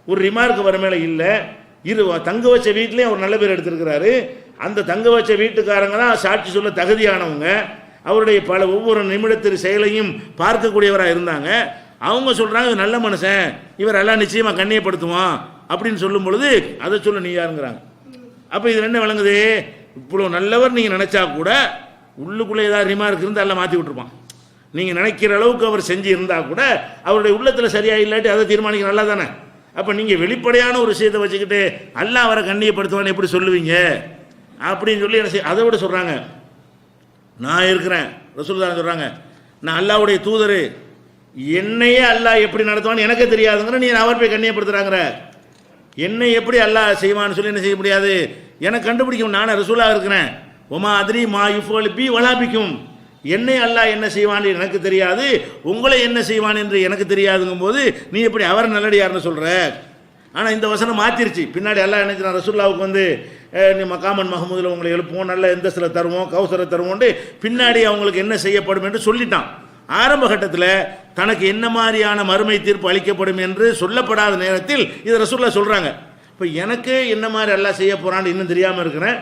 ஒரு ரிமார்க் வர மேலே இல்லை, தங்க வச்ச வீட்லேயும் அவர் நல்ல பேர் எடுத்திருக்கிறாரு. அந்த தங்க வச்ச வீட்டுக்காரங்க தான் சாட்சி சொல்ல தகுதியானவங்க, அவருடைய பல ஒவ்வொரு நிமிடத்திற்கு செயலையும் பார்க்கக்கூடியவராக இருந்தாங்க. அவங்க சொல்கிறாங்க நல்ல மனுஷன், இவர் எல்லாம் நிச்சயமாக கண்ணியப்படுத்துவான் அப்படின்னு சொல்லும் பொழுது அதை சொல்ல நீ யாருங்கிறாங்க. அப்போ இது என்ன விளங்குது, இவ்வளோ நல்லவர் நீங்கள் நினச்சா கூட உள்ளுக்குள்ளே ஏதாவது ரிமார்க் இருந்து எல்லாம் மாற்றி விட்டுருப்பான். நீங்கள் நினைக்கிற அளவுக்கு அவர் செஞ்சு இருந்தால் கூட அவருடைய உள்ளத்தில் சரியாக இல்லாட்டி அதை தீர்மானிக்க நல்லா தானே. அப்போ நீங்கள் வெளிப்படையான ஒரு விஷயத்தை வச்சுக்கிட்டு அல்லாஹ் அவரை கண்ணியப்படுத்துவான்னு எப்படி சொல்லுவீங்க அப்படின்னு சொல்லி என்ன செய்ய, அதை விட சொல்கிறாங்க, நான் இருக்கிறேன், ரசூலுல்லாஹ் சொல்கிறாங்க, நான் அல்லாஹ்வுடைய தூதர், என்னையே அல்லாஹ் எப்படி நடத்துவான்னு எனக்கே தெரியாதுங்கிற நீ அவர் போய் கண்ணியப்படுத்துகிறாங்கிற, என்னை எப்படி அல்லாஹ் செய்வான்னு சொல்லி என்ன செய்ய முடியாது, எனக்கு கண்டுபிடிக்கும், நானே ரசூலாக இருக்கிறேன். ஒமா அதிரி மா யுஃபல் பி வலாபிக்கும், என்னை அல்லாஹ் என்ன செய்வான் எனக்கு தெரியாது, உங்களை என்ன செய்வான் என்று எனக்கு தெரியாதுங்கும் போது நீ எப்படி அவர் நல்லடியார்னு சொல்கிற. ஆனால் இந்த வசனம் மாற்றிருச்சு, பின்னாடி அல்லாஹ் என்ன செய்யறான், ரசூலுல்லாஹ்வுக்கு வந்து நீ மகாமன் மஹமூதில் உங்களை எழுப்புவோம், நல்ல எந்த சில தருவோம், கௌசரை தருவோன்ட்டு பின்னாடி அவங்களுக்கு என்ன செய்யப்படும் என்று சொல்லிட்டான். ஆரம்ப கட்டத்தில் தனக்கு என்ன மாதிரியான மறுமை தீர்ப்பு அளிக்கப்படும் என்று சொல்லப்படாத நேரத்தில் இதை ரசூலுல்லாஹ் சொல்கிறாங்க. இப்போ எனக்கு என்ன மாதிரி அல்லாஹ் செய்ய போகிறான்னு இன்னும் தெரியாமல் இருக்கிறேன்,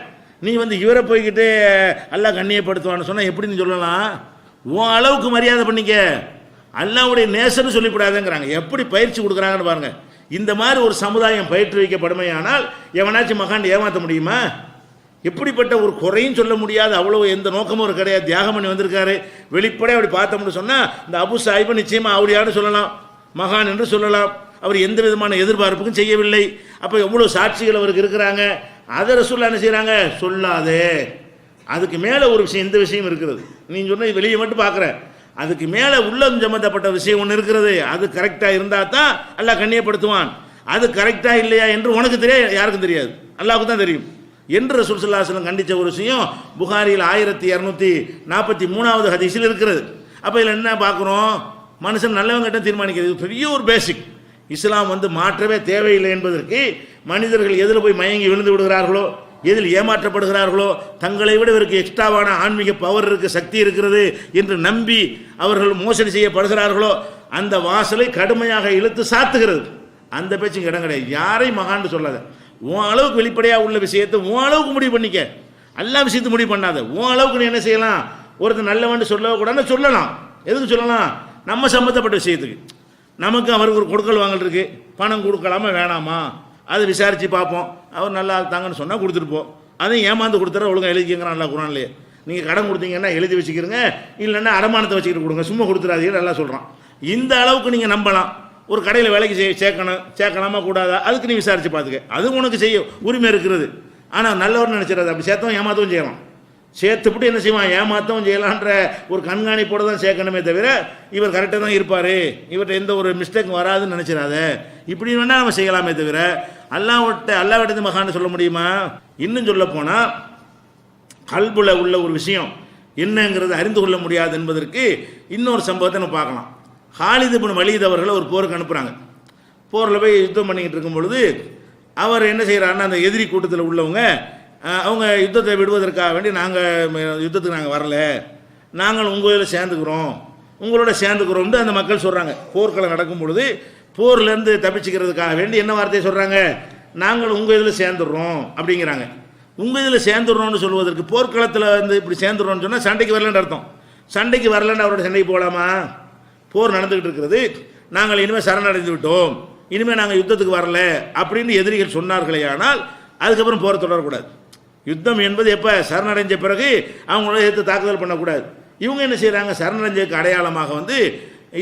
நீ வந்து இவரை போய்கிட்டு அல்லாஹ் கண்ணியப்படுத்துவான்னு சொன்னால் எப்படி நீ சொல்லலாம், உன் அளவுக்கு மரியாதை பண்ணிக்க, அல்லாஹ்வுடைய நேசன்னு சொல்லிவிடாதுங்கிறாங்க. எப்படி பயிற்சி கொடுக்குறாங்கன்னு பாருங்கள். இந்த மாதிரி ஒரு சமுதாயம் பயிற்றுவிக்கப்படுமையானால் எவனாச்சும் மகான் ஏமாற்ற முடியுமா? எப்படிப்பட்ட ஒரு குறையும் சொல்ல முடியாது, அவ்வளோ எந்த நோக்கமும் ஒரு கிடையாது, தியாகம் பண்ணி வந்திருக்காரு. வெளிப்படையாக அப்படி பார்த்தோம்னு சொன்னால் இந்த அபு சாஹிப்பை நிச்சயமாக அவடியான்னு சொல்லலாம், மகான் என்று சொல்லலாம். அவர் எந்த விதமான எதிர்பார்ப்புக்கும் செய்யவில்லை. அப்போ எவ்வளோ சாட்சிகள் அவருக்கு இருக்கிறாங்க, அதை ரசூலுல்லாஹ் என்ன செய்கிறாங்க, சொல்லாதே. அதுக்கு மேலே ஒரு விஷயம், இந்த விஷயம் இருக்கிறது, நீ சொன்ன வெளியே மட்டும் பார்க்குற, அதுக்கு மேலே உள்ளம் சம்மந்தப்பட்ட விஷயம் ஒன்று இருக்கிறது. அது கரெக்டாக இருந்தால் தான் அல்லாஹ் கண்ணியப்படுத்துவான். அது கரெக்டாக இல்லையா என்று உனக்கு தெரியாது, யாருக்கும் தெரியாது, அல்லாஹ்வுக்கு தான் தெரியும் என்று ரசூல் ஸல்லல்லாஹு அலைஹி வஸல்லம் கண்டித்த ஒரு விஷயம் புகாரியில் 1243வது ஹதீஸில் இருக்கிறது. அப்போ இதில் என்ன பார்க்குறோம், மனுஷன் நல்லவங்க கிட்ட தீர்மானிக்கிறது பெரிய ஒரு பேசிக். இஸ்லாம் வந்து மாற்றவே தேவையில்லை என்பதற்கு மனிதர்கள் எதில் போய் மயங்கி விழுந்து விடுகிறார்களோ, எதில் ஏமாற்றப்படுகிறார்களோ, தங்களை விட இவருக்கு எக்ஸ்ட்ராவான ஆன்மீக பவர் இருக்குது, சக்தி இருக்கிறது என்று நம்பி அவர்கள் மோசடி செய்யப்படுகிறார்களோ அந்த வாசலை கடுமையாக இழுத்து சாத்துகிறது. அந்த பேச்சுக்கு இடம் கிடையாது. யாரையும் மகான்னு சொல்லாத, உன் அளவுக்கு வெளிப்படையாக உள்ள விஷயத்தை உன் அளவுக்கு முடிவு பண்ணிக்க, எல்லா விஷயத்தையும் முடிவு பண்ணாத. உன் அளவுக்கு நீ என்ன செய்யலாம், ஒருத்தர் நல்லவன்னு சொல்லக்கூடாதுன்னு சொல்லலாம். எதுக்கு சொல்லலாம், நம்ம சம்மந்தப்பட்ட விஷயத்துக்கு. நமக்கு அவருக்கு ஒரு கொடுக்கல் வாங்கல் இருக்குது, பணம் கொடுக்கலாமா வேணாமா அதை விசாரித்து பார்ப்போம். அவர் நல்லா தாங்கன்னு சொன்னால் கொடுத்துருப்போம். அதையும் ஏமாந்து கொடுத்துற ஒழுங்காக எழுதிக்கிறான் நல்லா குரான்லையே. நீங்கள் கடன் கொடுத்தீங்கன்னா எழுதி வச்சுக்கிறங்க, இல்லைன்னா அடமானத்தை வச்சுக்கிட்டு கொடுங்க, சும்மா கொடுத்துடாதீங்க நல்லா சொல்கிறான். இந்த அளவுக்கு நீங்கள் நம்பலாம். ஒரு கடையில் வேலைக்கு சேர்க்கலாமா கூடாதா, அதுக்கு நீ விசாரித்து பார்த்துக்க, அது உனக்கு செய்ய உரிமை இருக்கிறது. ஆனால் நல்லவர்னு நினச்சிடாது, அப்படி சேர்த்தவன் ஏமாற்றவும் செய்யலாம், சேர்த்துப்பட்டு என்ன செய்வான் ஏமாற்றவும் செய்யலான்ற ஒரு கண்காணிப்போடு தான் சேர்க்கணுமே தவிர இவர் கரெக்டாக தான் இருப்பார், இவர்கிட்ட எந்த ஒரு மிஸ்டேக் வராதுன்னு நினச்சிடாத, இப்படி வேணால் நம்ம செய்யலாமே தவிர அல்லாஹ்விட்ட மகான்னு சொல்ல முடியுமா? இன்னும் சொல்ல போனால் கல்புல உள்ள ஒரு விஷயம் என்னங்கிறது அறிந்து கொள்ள முடியாது என்பதற்கு இன்னொரு சம்பவத்தை நம்ம பார்க்கலாம். ஹாலித் இப்னு வலீத் அவர்களை ஒரு போருக்கு அனுப்புகிறாங்க. போரில் போய் யுத்தம் பண்ணிக்கிட்டு இருக்கும் பொழுது அவர் என்ன செய்கிறாருன்னா, அந்த எதிரி கூட்டத்தில் உள்ளவங்க அவங்க யுத்தத்தை விடுவதற்காக வேண்டி யுத்தத்துக்கு நாங்கள் வரல, நாங்கள் உங்களோட சேர்ந்துக்கிறோம்னு அந்த மக்கள் சொல்கிறாங்க. போர்க்களம் நடக்கும் பொழுது போர்லேருந்து தப்பிச்சுக்கிறதுக்காக வேண்டி என்ன வார்த்தையை சொல்கிறாங்க, நாங்கள் உங்கள் இதில் சேர்ந்துடுறோம் அப்படிங்கிறாங்க. உங்கள் இதில் சேர்ந்துடுறோம்னு சொல்வதற்கு போர்க்களத்தில் இப்படி சேர்ந்துடுறோம்னு சொன்னால் சண்டைக்கு வரலன்னு அர்த்தம். சண்டைக்கு வரலன்னு அவரோட சண்டைக்கு போகலாமா? போர் நடந்துக்கிட்டு இருக்கிறது, நாங்கள் இனிமேல் சரணடைந்து விட்டோம், இனிமேல் நாங்கள் யுத்தத்துக்கு வரல அப்படின்னு எதிரிகள் சொன்னார்களே, ஆனால் அதுக்கப்புறம் போரை தொடரக்கூடாது. யுத்தம் என்பது எப்போ சரணடைஞ்ச பிறகு அவங்களோட எடுத்து தாக்குதல் பண்ணக்கூடாது. இவங்க என்ன செய்கிறாங்க, சரணடைஞ்சதுக்கு அடையாளமாக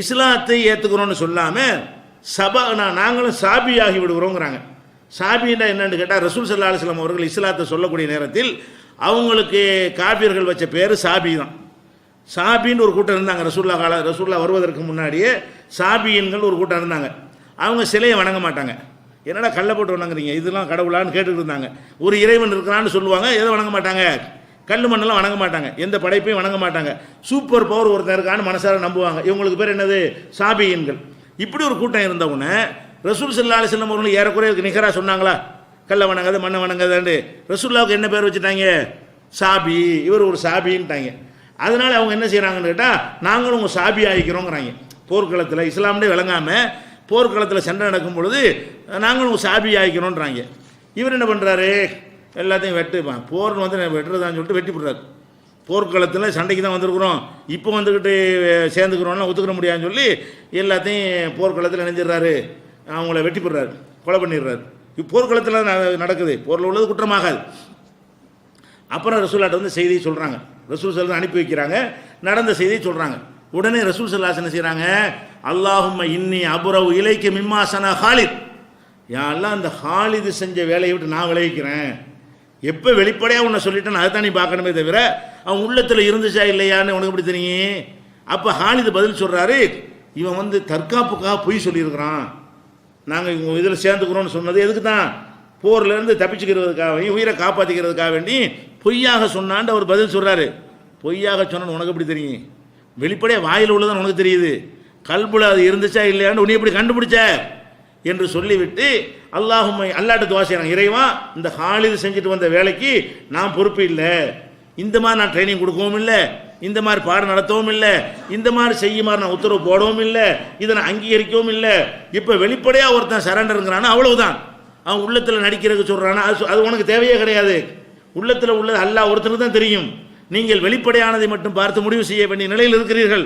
இஸ்லாத்தை ஏற்றுக்கிறோன்னு சொல்லாமல் நாங்களும் சாபி ஆகி விடுகிறோங்கிறாங்க. சாபின்னா என்னன்னு கேட்டால், ரசூல் ஸல்லல்லாஹு அலைஹி வஸல்லம் அவர்கள் இஸ்லாத்தை சொல்லக்கூடிய நேரத்தில் அவங்களுக்கு காபியர்கள் வச்ச பேர் சாபி தான். சாபின்னு ஒரு கூட்டம் இருந்தாங்க. ரசூல்லா வருவதற்கு முன்னாடியே சாபியன்கள் ஒரு கூட்டம் இருந்தாங்க. அவங்க சிலையை வணங்க மாட்டாங்க. என்னடா கல்லை போட்டு வணங்குறீங்க, இதெல்லாம் கடவுளான்னு கேட்டுட்டு இருந்தாங்க. ஒரு இறைவன் இருக்கிறான்னு சொல்லுவாங்க, எதை வணங்க மாட்டாங்க, கல் மண்ணெல்லாம் வணங்க மாட்டாங்க, எந்த படைப்பையும் வணங்க மாட்டாங்க. சூப்பர் பவர் ஒருத்தர் இருக்கான்னு மனசார நம்புவாங்க. இவங்களுக்கு பேர் என்னது, சாபியன்கள். இப்படி ஒரு கூட்டம் இருந்தவுடனே ரசூல் ஸல்லல்லாஹு அலைஹி வஸல்லம் அவர்கள் ஏறக்குறைய நிகராக சொன்னாங்களா, கல்லை வணங்காது மண்ணை வணங்காதாண்டு. ரசூலுல்லாவுக்கு என்ன பேர் வச்சுட்டாங்க, சாபி, இவர் ஒரு சாபின்ட்டாங்க. அதனால அவங்க என்ன செய்கிறாங்கன்னு கேட்டால், நாங்களும் உங்கள் சாபி ஆகிக்கிறோங்கிறாங்க. போர்க்களத்தில் இஸ்லாம்னே விளங்காமல் போர்க்களத்தில் சண்டை நடக்கும் பொழுது நாங்களும் உங்கள் சாபி ஆகிக்கிறோன்றாங்க. இவர் என்ன பண்ணுறாரு, எல்லாத்தையும் போர் வெட்டுறதான்னு சொல்லிட்டு வெட்டி போடுறாரு. போர்க்களத்தில் சண்டைக்கு தான் வந்திருக்கிறோம், இப்போ வந்துக்கிட்டு சேர்ந்துக்கிறோம்னா ஒத்துக்கிற முடியாதுன்னு சொல்லி எல்லாத்தையும் போர்க்களத்தில் நினைஞ்சிடுறாரு, அவங்கள வெட்டி போடுறாரு, கொலை பண்ணிடுறாரு. போர்க்களத்தில் நடக்குது, போரில் உள்ளது குற்றமாகாது. அப்புறம் ரசூல்லாட்ட செய்தியை சொல்கிறாங்க. ரசூல் ஸல்லல்லாஹு அனுப்பி வைக்கிறாங்க, நடந்த செய்தியை சொல்கிறாங்க. உடனே ரசூல் ஸல்லல்லாஹு என்ன செய்கிறாங்க, அல்லாஹும்ம இன்னி அபுரவு இலைக்க மிம்மா சனா ஹாலித், யாரெல்லாம் அந்த ஹாலிது செஞ்ச வேலையை விட்டு நான் விளைவிக்கிறேன். எப்போ வெளிப்படையாக உன்னை சொல்லிட்டேன்னு அதை தான் நீ பார்க்கணுமே தவிர அவன் உள்ளத்தில் இருந்துச்சா இல்லையான்னு உனக்கு எப்படி தெரியும்? அப்போ ஹாலிது பதில் சொல்கிறாரு, இவன் தற்காப்புக்காக பொய் சொல்லியிருக்கிறான், நாங்கள் இவங்க இதில் சேர்ந்துக்கிறோன்னு சொன்னது எதுக்கு தான், போர்லேருந்து தப்பிச்சுக்கிறதுக்காக, உயிரை காப்பாற்றிக்கிறதுக்காக வேண்டி பொய்யாக சொன்னான்ட்டு அவர் பதில் சொல்கிறாரு. பொய்யாக சொன்னான்னு உனக்கு எப்படி தெரியும்? வெளிப்படையாக வாயில் உள்ளதான் உனக்கு தெரியுது, கல்புல அது இருந்துச்சா இல்லையான்னு உன்னை எப்படி கண்டுபிடிச்ச என்று சொல்லிவிட்டு அல்லாஹ்ட்ட துஆ செய்றாங்க, இறைவா இந்த ஹாலிது செஞ்சுட்டு வந்த வேலைக்கு நான் பொறுப்பு இல்லை, இந்த மாதிரி நான் ட்ரைனிங் கொடுக்கவும் இல்லை, இந்த மாதிரி பாடம் நடத்தவும் இல்லை, இந்த மாதிரி செய்யுமாறு நான் உத்தரவு போடவும் இல்லை, இதை நான் அங்கீகரிக்கவும் இல்லை. இப்போ வெளிப்படையாக ஒருத்தன் சரண்டருங்கிறானா அவ்வளவுதான். அவன் உள்ளத்தில் நடிக்கிறதுக்கு சொல்கிறானா அது உனக்கு தேவையே கிடையாது. உள்ளத்தில் உள்ளது அல்லாஹ் ஒருத்தருக்கு தான் தெரியும். நீங்கள் வெளிப்படையானதை மட்டும் பார்த்து முடிவு செய்ய வேண்டிய நிலையில் இருக்கிறீர்கள்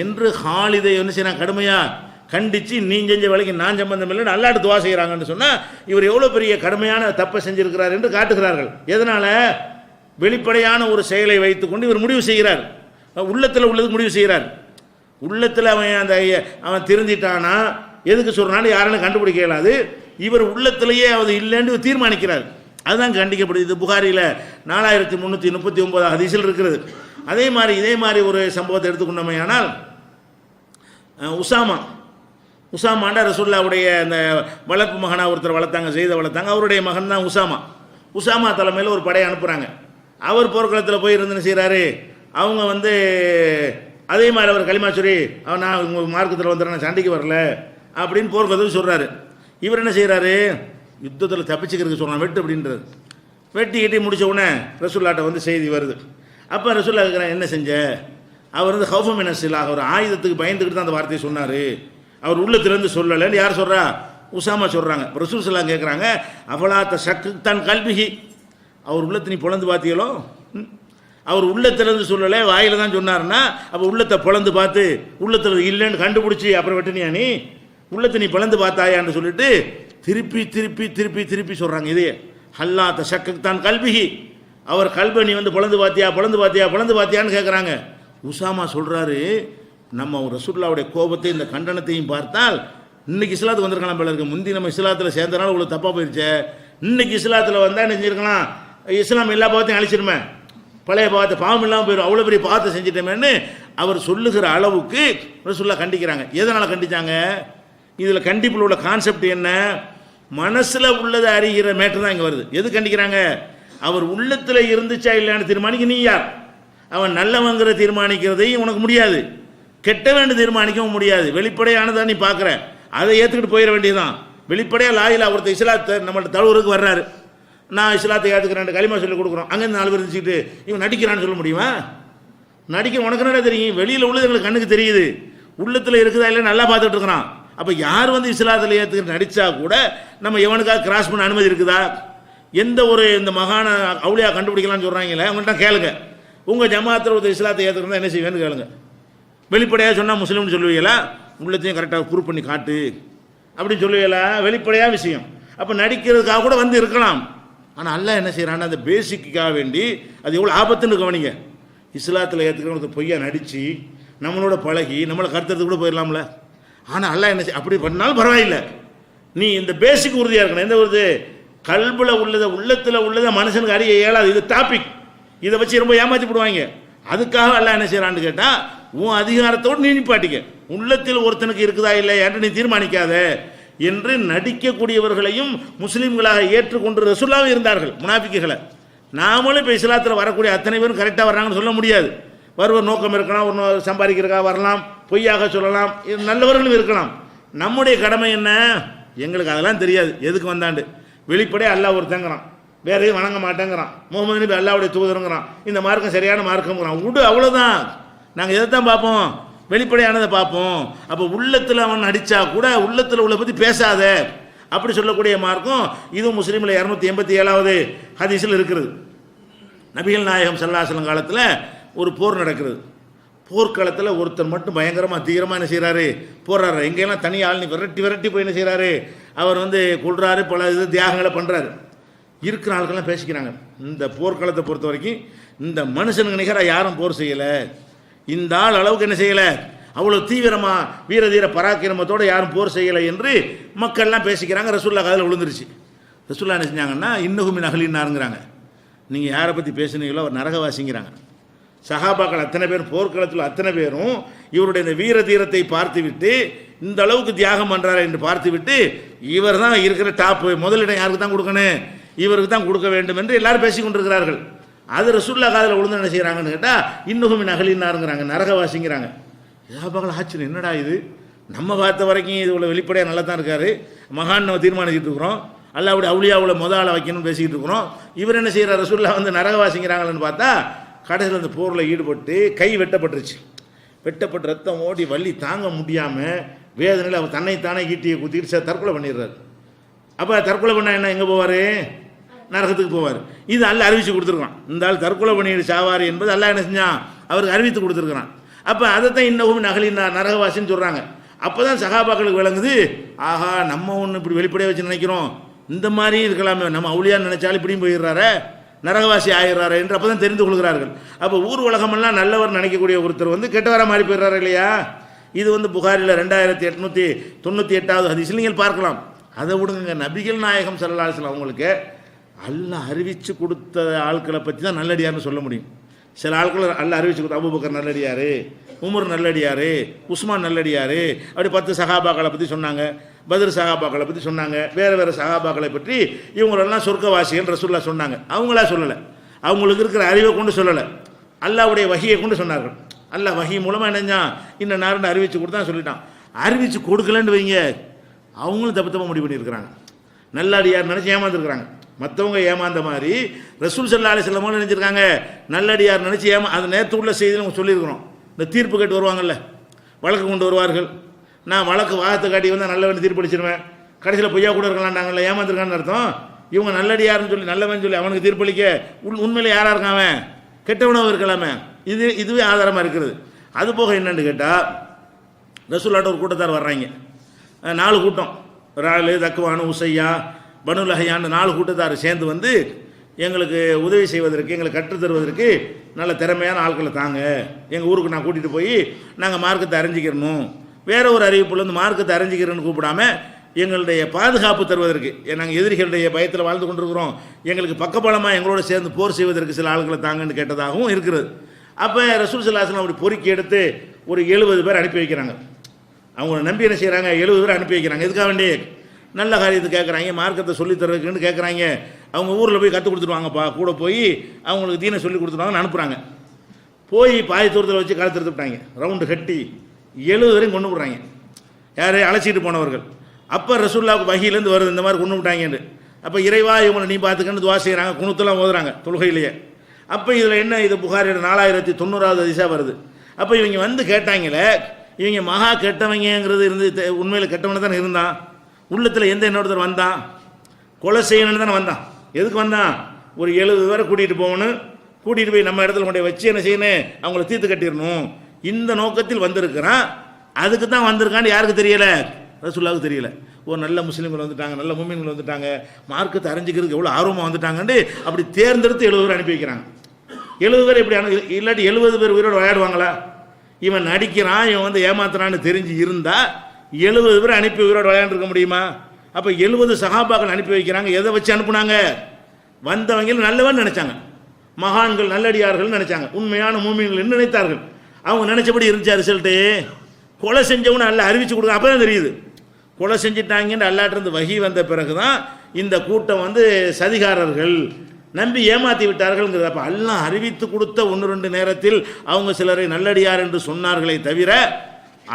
என்று ஹாலிதை என்ன செய்யறான், கடுமையாக கண்டித்து நீ செஞ்ச வேலைக்கு நான் சம்பந்தம் இல்லைன்னு அல்லாஹ்ட்ட துஆ செய்கிறாங்கன்னு சொன்னால் இவர் எவ்வளோ பெரிய கடுமையான தப்பை செஞ்சிருக்கிறார் என்று காட்டுகிறார்கள். எதனால், வெளிப்படையான ஒரு செயலை வைத்துக்கொண்டு இவர் முடிவு செய்கிறார், உள்ளத்தில் உள்ளது முடிவு செய்கிறார். உள்ளத்தில் அவன் திருந்திட்டானா எதுக்கு சொல்கிறான்னு யாராலும் கண்டுபிடிக்க இயலாது. இவர் உள்ளத்திலேயே அது இல்லைன்னு தீர்மானிக்கிறார். அதுதான் கண்டிக்கப்படுது. இது புகாரியில் 4339 ஹதீஸில் இருக்கிறது. இதே மாதிரி ஒரு சம்பவத்தை எடுத்துக்கொண்டோமையானால், உசாமாண்டா ரசூலுல்லாஹ்வுடைய அந்த வளர்ப்பு மகனாக ஒருத்தர் வளர்த்தாங்க, அவருடைய மகன் தான் உசாமா தலைமையில் ஒரு படையை அனுப்புகிறாங்க. அவர் போர்க்களத்தில் போய் இருந்து செய்கிறாரு, அவங்க அதே மாதிரி அவர் களிமா சொல்லி நான் உங்கள் மார்க்கத்தில் வந்துடுறேன், சண்டைக்கு வரல அப்படின்னு போர்க்களத்தில் சொல்கிறாரு. இவர் என்ன செய்கிறாரு, யுத்தத்தில் தப்பிச்சுக்கிறதுக்கு சொல்கிறான், வெட்டு அப்படின்றது. வெட்டி முடித்த உடனே ரசூலுல்லாஹ்ட்ட செய்தி வருது. அப்போ ரசூலுல்லாஹ் கேட்குறான், என்ன செஞ்ச? அவர் ஹௌஃப மினஸ்ஸிலாஹ், அவர் ஆயுதத்துக்கு பயந்துக்கிட்டு தான் அந்த வார்த்தையை சொன்னார், அவர் உள்ளத்திலேருந்து சொல்லலைன்னு யார் சொல்கிறா, உசாமா சொல்கிறாங்க. ரசூல் ஸல்லல்லாஹு அலைஹி கேட்குறாங்க, அஃபலாத்த ஷக்கு தன் கல்பிஹி, அவர் உள்ளத்தை நீ பொழந்து பார்த்தியலோ? அவர் உள்ளத்திலேருந்து சொல்லலை, வாயில் தான் சொன்னார்னா அப்போ உள்ளத்தை பொழந்து பார்த்து உள்ளத்தில் இல்லைன்னு கண்டுபிடிச்சி அப்புறம் வெட்டினியா, நீ உள்ளத்தை நீ பிளந்து பார்த்தாயான்னு சொல்லிட்டு திருப்பி திருப்பி திருப்பி திருப்பி சொல்கிறாங்க. இதே ஹல்லாத்த ஷக்கு தான் கல்பிஹி, அவர் கல்பை நீ பொழந்து பார்த்தியான்னு கேட்குறாங்க. உசாமா சொல்கிறாரு, நம்ம ரசூலுல்லாஹ்வுடைய கோபத்தை இந்த கண்டனத்தையும் பார்த்தால் இன்னைக்கு இஸ்லாத்துக்கு வந்திருக்கலாம் போல இருக்கு. முந்தி நம்ம இஸ்லாத்தில் சேர்ந்தனால உங்களுக்கு தப்பாக போயிடுச்சு. இன்னைக்கு இஸ்லாத்தில் வந்தால் என்ன செஞ்சிருக்கலாம், இஸ்லாம் எல்லா பாவத்தையும் அழிச்சிருமே, பழைய பாவத்தை பாவம் இல்லாமல் போயிடும், அவ்வளோ பெரிய பாவத்தை செஞ்சிட்டோமேன்னு அவர் சொல்லுகிற அளவுக்கு ரசூலுல்லாஹ் கண்டிக்கிறாங்க. எதனால் கண்டிச்சாங்க? இதில் கண்டிப்பில் உள்ள கான்செப்ட் என்ன, மனசில் உள்ளதை அறிகிற மேட்டர் தான் இங்கே வருது. எது கண்டிக்கிறாங்க, அவர் உள்ளத்தில் இருந்துச்சா இல்லைன்னு தீர்மானிக்க நீ யார்? அவன் நல்லவங்கிற தீர்மானிக்கிறதையும் உனக்கு முடியாது, கெட்ட வேண்டு தீர்மானிக்கவும் முடியாது. வெளிப்படையானதான் நீ பார்க்குற, அதை ஏற்றுக்கிட்டு போயிட வேண்டியதுதான். வெளிப்படையாக லாயிலா ஒருத்தர் இஸ்லாத்தை நம்மள்ட்ட தழுவுறதுக்கு வர்றாரு, நான் இஸ்லாத்தை ஏற்றுக்கிறேன் களிமா சொல்லி கொடுக்குறோம், அங்கேருந்து 4 பேர் இருந்துச்சுட்டு இவன் நடிக்கிறான்னு சொல்ல முடியுமா? நடிக்க உனக்கு என்ன தெரியும்? வெளியில் உள்ளது எங்களுக்கு கண்ணுக்கு தெரியுது, உள்ளத்தில் இருக்குதா இல்லை நல்லா பார்த்துட்டு இருக்கிறான். அப்போ யார் வந்து இஸ்லாத்தில் ஏற்றுக்கிட்டு நடித்தா கூட நம்ம எவனுக்காக கிராஸ் பண்ண அனுமதி இருக்குதா? எந்த ஒரு இந்த மகான அவுளியா கண்டுபிடிக்கலாம்னு சொல்கிறாங்களே, அவங்கள்ட்ட கேளுங்க, உங்கள் ஜமாத்தில் ஒருத்தர் இஸ்லாத்தை ஏற்றுக்கிறதா என்ன செய்வேன்னு கேளுங்க. வெளிப்படையாக சொன்னால் முஸ்லீம்னு சொல்லுவீங்களா? உள்ளத்தையும் கரெக்டாக ப்ரூவ் பண்ணி காட்டு அப்படின்னு சொல்லுவீங்களா? வெளிப்படையாக விஷயம். அப்போ நடிக்கிறதுக்காக கூட வந்து இருக்கலாம். ஆனால் அல்லாஹ் என்ன செய்கிறான்னா, அந்த பேசிக்காக வேண்டி அது எவ்வளோ ஆபத்துன்னு கவனிங்க. இஸ்லாத்தில் ஏற்றுக்கிறவங்க பொய்யா நடித்து நம்மளோட பழகி நம்மளை கருத்துறது கூட போயிடலாம்ல. ஆனால் அல்லாஹ் என்ன அப்படி பண்ணாலும் பரவாயில்லை, நீ இந்த பேசிக் உறுதியாக இருக்கணும். எந்த உறுதி? கல்புல உள்ளதை உள்ளத்தில் உள்ளதை மனுஷனுக்கு அறிய இயலாது. இது டாபிக், இதை வச்சு ரொம்ப ஏமாற்றி போடுவாங்க. அதுக்காக அல்லாஹ் என்ன செய்கிறான்னு கேட்டால், உன் அதிகாரத்தோடு நீ நிப்பாட்டிக்க, உள்ளத்தில் ஒருத்தனுக்கு இருக்குதா இல்லை என்று நீ தீர்மானிக்காத என்று நடிக்கக்கூடியவர்களையும் முஸ்லீம்களாக ஏற்றுக்கொண்டு ரசூலுல்லாஹ் இருந்தார்கள். முனாஃபிக்குகளை நாமளும் இப்போ இஸ்லாத்தில் வரக்கூடிய அத்தனை பேரும் கரெக்டாக வர்றாங்கன்னு சொல்ல முடியாது. வருவர் நோக்கம் இருக்கலாம், ஒரு சம்பாதிக்கிறதுக்காக வரலாம், பொய்யாக சொல்லலாம், நல்லவர்களும் இருக்கலாம். நம்முடைய கடமை என்ன? எங்களுக்கு அதெல்லாம் தெரியாது, எதுக்கு வந்தாண்டு வெளிப்படையாக அல்லாஹ் ஒருத்தங்கிறான், வேற எதுவும் வணங்க மாட்டேங்கிறான், முகமது நபி அல்லாஹ்வுடைய தூதருங்கிறான், இந்த மார்க்கம் சரியான மார்க்கம்ங்கிறான், விடு அவ்வளோதான். நாங்கள் எதை தான் பார்ப்போம்? வெளிப்படையானதை பார்ப்போம். அப்போ உள்ளத்தில் அவன் அடித்தா கூட உள்ளத்தில் உள்ள பற்றி பேசாத அப்படி சொல்லக்கூடிய மார்க்கம் இது முஸ்லீமில் 287வது ஹதீஸில் இருக்கிறது. நபிகள் நாயகம் ஸல்லல்லாஹு அலைஹி வஸல்லம் காலத்தில் ஒரு போர் நடக்கிறது. போர்க்களத்தில் ஒருத்தர் மட்டும் பயங்கரமாக தீவிரமாக என்ன செய்கிறாரு, போடுறாரு. எங்கெல்லாம் தனி ஆள் விரட்டி விரட்டி போய் என்ன செய்கிறாரு, அவர் வந்து கொள்றாரு, பல இது தியாகங்களை பண்ணுறாரு. இருக்கிற ஆட்கள்லாம் பேசிக்கிறாங்க, இந்த போர்க்களத்தை பொறுத்த வரைக்கும் இந்த மனுஷனுக்கு நிகராக யாரும் போர் செய்யலை, இந்த ஆள் அளவுக்கு என்ன செய்யலை, அவ்வளோ தீவிரமாக வீர தீர பராக்கிரமத்தோடு யாரும் போர் செய்யலை என்று மக்கள்லாம் பேசிக்கிறாங்க. ரசூலுல்லாஹ் காதில் விழுந்துருச்சு. ரசூலுல்லாஹ் என்ன செஞ்சாங்கன்னா, இன்னஹு மின் அஹ்லின்னாருங்கிறாங்க. நீங்கள் யாரை பற்றி பேசுனீங்களோ அவர் நரகவாசிங்கிறாங்க. சஹாபாக்கள் அத்தனை பேரும், போர்க்களத்தில் அத்தனை பேரும் இவருடைய இந்த வீர தீரத்தை பார்த்துவிட்டு, இந்த அளவுக்கு தியாகம் பண்ணுறாரு என்று பார்த்துவிட்டு, இவர் தான் இருக்கிற டாப்பு, முதலிடம் யாருக்கு தான் கொடுக்கணும், இவருக்கு தான் கொடுக்க வேண்டும் என்று எல்லாரும் பேசி கொண்டிருக்கிறார்கள். அது ரசூலுல்லாஹ் காதில் விழுந்து என்ன செய்கிறாங்கன்னு கேட்டால், இன்னஹு மின் அஹ்லின்னாருங்கிறாங்க, நரகவாசிங்கிறாங்க. சஹாபாக்கள் ஆச்சரியம், என்னடா இது, நம்ம பார்த்த வரைக்கும் இது உள்ள வெளிப்படையாக நல்லா தான் இருக்காரு, மகான் நம்ம தீர்மானிக்கிட்டு இருக்கிறோம், அல்லாஹ்வுடைய அவுலியாவுல ஆளை வைக்கணும்னு பேசிக்கிட்டு இருக்கிறோம், இவர் என்ன செய்கிறார், ரசூலுல்லாஹ் வந்து நரகவாசிங்கிறாங்கன்னு பார்த்தா கடைசியில் அந்த போரில் ஈடுபட்டு கை வெட்டப்பட்டுருச்சு. வெட்டப்பட்டு ரத்தம் ஓடி வலி தாங்க முடியாமல் வேதனையில் அவர் தன்னைத்தானே ஈட்டியை குத்திட்டு தற்கொலை பண்ணிடுறாரு. அப்போ தற்கொலை பண்ணால் என்ன, எங்கே போவார், நரகத்துக்கு போவார். இது அல்லாஹ் அறிவித்து கொடுத்துருக்கான். இந்த ஆள் தற்கொலை பண்ணிட்டு சாவார் என்பது அல்லாஹ் என்ன செஞ்சான், அவருக்கு அறிவித்து கொடுத்துருக்குறான். அப்போ அதைத்தான் இன்னமும் நரகவாசின்னு சொல்கிறாங்க. அப்போ தான் சகாபாக்களுக்கு விளங்குது, ஆஹா நம்ம ஒன்று இப்படி வெளிப்படையாக வச்சு நினைக்கிறோம், இந்த மாதிரியும் இருக்கலாமே, நம்ம அவுளியான்னு நினைச்சாலும் இப்படியும் போயிடுறாரு, நரகவாசி ஆயிடுறாரு என்று அப்போ தான் தெரிந்து கொள்கிறார்கள். அப்போ ஊர் உலகமெல்லாம் நல்லவர் நினைக்கக்கூடிய ஒருத்தர் வந்து கெட்டவராக மாறி போயிடுறாரு இல்லையா? இது வந்து புகாரில் 2898வது ஹதீஸில் நீங்கள் பார்க்கலாம். அதை விடுங்க, நபிகள் நாயகம் ஸல்லல்லாஹு அலைஹி வஸல்லம் அவங்களுக்கு அல்லாஹ் அறிவித்து கொடுத்த ஆட்களை பற்றி தான் நல்லடியார்னு சொல்ல முடியும். சில ஆட்கள் அல்லாஹ் அறிவிச்சு கொடுத்த, அபூபக்கர் நல்லடியார், உமர் நல்லடியார், உஸ்மான் நல்லடியார், அப்படி 10 சஹாபாக்களை பற்றி சொன்னாங்க, பத்ர் சஹாபாக்களை பற்றி சொன்னாங்க, வேறு வேறு சஹாபாக்களை பற்றி இவங்களெல்லாம் சொர்க்கவாசிகள் ரசூலுல்லாஹ் சொன்னாங்க. அவங்களா சொல்லலை, அவங்களுக்கு இருக்கிற அறிவை கொண்டு சொல்லலை, அல்லாஹ்வுடைய வஹியை கொண்டு சொன்னார்கள். அல்லாஹ் வஹி மூலமாக என்னஞ்சான், இன்னும் நேரம் அறிவிச்சு கொடுத்தான் சொல்லிட்டான். அறிவிச்சு கொடுக்கலன்னு வைங்க, அவங்களும் தப்பு தப்பாக முடிவு பண்ணியிருக்கிறாங்க, நல்லடியார் நினச்சி ஏமாந்துருக்குறாங்க. மற்றவங்க ஏமாந்த மாதிரி ரசூல் ஸல்லல்லாஹு அலைஹி வஸல்லம் நினைச்சிருக்காங்க, நல்லடியார் நினச்சி அது நேற்று உள்ள செய்தியில் நம்ம சொல்லியிருக்கிறோம். இந்த தீர்ப்பு கேட்டு வருவாங்கல்ல, வழக்கு கொண்டு வருவார்கள், நான் வழக்கு வாதத்தை காட்டி வந்தால் நல்லவன் தீர்ப்பு அளிச்சிருவேன், கடைசியில் பொய்யா கூட இருக்கலான்டாங்கல்ல, ஏமாந்துருக்கான்னு அர்த்தம். இவங்க நல்லடியார்னு சொல்லி நல்லவன் சொல்லி அவனுக்கு தீர்ப்பளிக்க உண்மையில் யாராக இருக்கான், அவன் கெட்டவனாகவும் இருக்கலாமே. இதுவே ஆதாரமாக இருக்கிறது. அது போக என்னன்னு கேட்டால், ரசூலுல்லாஹ்ட்ட ஒரு கூட்டத்தார் வர்றாங்க, 4 கூட்டம், ராலு, தக்குவானு, உசையா, பனு லஹ்யான்னு 4 கூட்டத்தார் சேர்ந்து வந்து எங்களுக்கு உதவி செய்வதற்கு, எங்களுக்கு கற்றுத்தருவதற்கு நல்ல திறமையான ஆட்களை தாங்க, எங்கள் ஊருக்கு நான் கூட்டிகிட்டு போய் நாங்கள் மார்க்கத்தை அறிஞ்சிக்கிறணும், வேற ஒரு அறிவிப்புல வந்து மார்க்கத்தை அறிஞ்சிக்கிறேன்னு கூப்பிடாம எங்களுடைய பாதுகாப்பு தருவதற்கு, நாங்கள் எதிரிகளுடைய பயத்தில் வாழ்ந்து கொண்டிருக்கிறோம், எங்களுக்கு பக்கபலமாக எங்களோட சேர்ந்து போர் செய்வதற்கு சில ஆளுகளை தாங்கன்னு கேட்டதாகவும் இருக்கிறது. அப்போ ரசூல் ஸல்லல்லாஹு அலைஹி வஸல்லம் அப்படி பொறுக்கி எடுத்து ஒரு 70 பேர் அனுப்பி வைக்கிறாங்க. அவங்கள நம்பி என்ன செய்கிறாங்க, 70 பேர் அனுப்பி வைக்கிறாங்க. எதுக்காக வேண்டி நல்ல காரியத்தை கேட்குறாங்க, மார்க்கத்தை சொல்லித் தரதுக்குன்னு கேட்குறாங்க. அவங்க ஊரில் போய் கற்றுக் கொடுத்துருவாங்கப்பா, கூட போய் அவங்களுக்கு தீனை சொல்லி கொடுத்துருவாங்கன்னு அனுப்புகிறாங்க. போய் பாதி தூரத்தில் வச்சு காலத்து எடுத்துட்டாங்க, ரவுண்டு கட்டி 70 வரையும் கொண்டு விடுறாங்க. யார் அழைச்சிட்டு போனவர்கள். அப்போ ரசூலுல்லாஹ்வுக்கு வஹீலேருந்து வருது இந்த மாதிரி கொண்டு விட்டாங்கன்னு. அப்போ இறைவா இவங்களை நீ பார்த்துக்கன்னு துவா செய்கிறாங்க, குனுத்தெல்லாம் ஓதுறாங்க தொழுகையிலேயே. அப்போ இதில் என்ன, இது புகாரில் 4090வது ஹதீஸாக வருது. அப்போ இவங்க வந்து கேட்டாங்களே, இவங்க மகா கெட்டவங்கிறது இருந்து உண்மையில் கெட்டவன தானே இருந்தான், உள்ளத்தில் எந்த இன்னொருத்தர் வந்தான், கொலை செய்யணும்னு தானே வந்தான். எதுக்கு வந்தான், ஒரு 70 பேரை கூட்டிகிட்டு போகணும், கூட்டிகிட்டு போய் நம்ம இடத்துல கொண்டு வச்சு என்ன செய்யணும், அவங்கள தீர்த்து கட்டிடணும், இந்த நோக்கத்தில் வந்திருக்கிறான். அதுக்கு தான் வந்திருக்கான்னு யாருக்கு தெரியல, ரசூலுல்லாஹ்வுக்கு தெரியல. ஒரு நல்ல முஸ்லீம்கள் வந்துட்டாங்க, நல்ல முஃமின்கள் வந்துட்டாங்க, மார்க்கத்தை அறிஞ்சிக்கிறதுக்கு எவ்வளோ ஆர்வமாக வந்துட்டாங்கன்னு அப்படி தேர்ந்தெடுத்து 70 பேர் அனுப்பி வைக்கிறாங்க. 70 பேர் இப்படி இல்லாட்டி 70 பேர் உயிரோடு விளையாடுவாங்களா? இவன் நடிக்கிறான், இவன் வந்து ஏமாத்துறான்னு தெரிஞ்சு இருந்தால் 70 பேர் அனுப்பி உயிரோடு விளையாண்டுருக்க முடியுமா? அப்போ 70 சஹாபாக்கள் அனுப்பி வைக்கிறாங்க. எதை வச்சு அனுப்புனாங்க, வந்தவங்க நல்லவன் நினைச்சாங்க, மகான்கள் நல்லடியார்கள் நினைச்சாங்க, உண்மையான மூமின்கள் நினைத்தார்கள். அவங்க நினைச்சபடி இருந்துச்சா ரிசல்ட்டு? கொலை செஞ்சவனு அல்ல அறிவிச்சு கொடுக்க. அப்போ தான் தெரியுது கொலை செஞ்சிட்டாங்கன்னு அல்லாட்டிருந்து வகி வந்த பிறகு தான் இந்த கூட்டம் வந்து சதிகாரர்கள் நம்பி ஏமாற்றி விட்டார்கள்ங்கிறது. அப்போ அல்லாஹ் அறிவித்து கொடுத்த 1-2 நேரத்தில் அவங்க சிலரை நல்லடியார் என்று சொன்னார்களே தவிர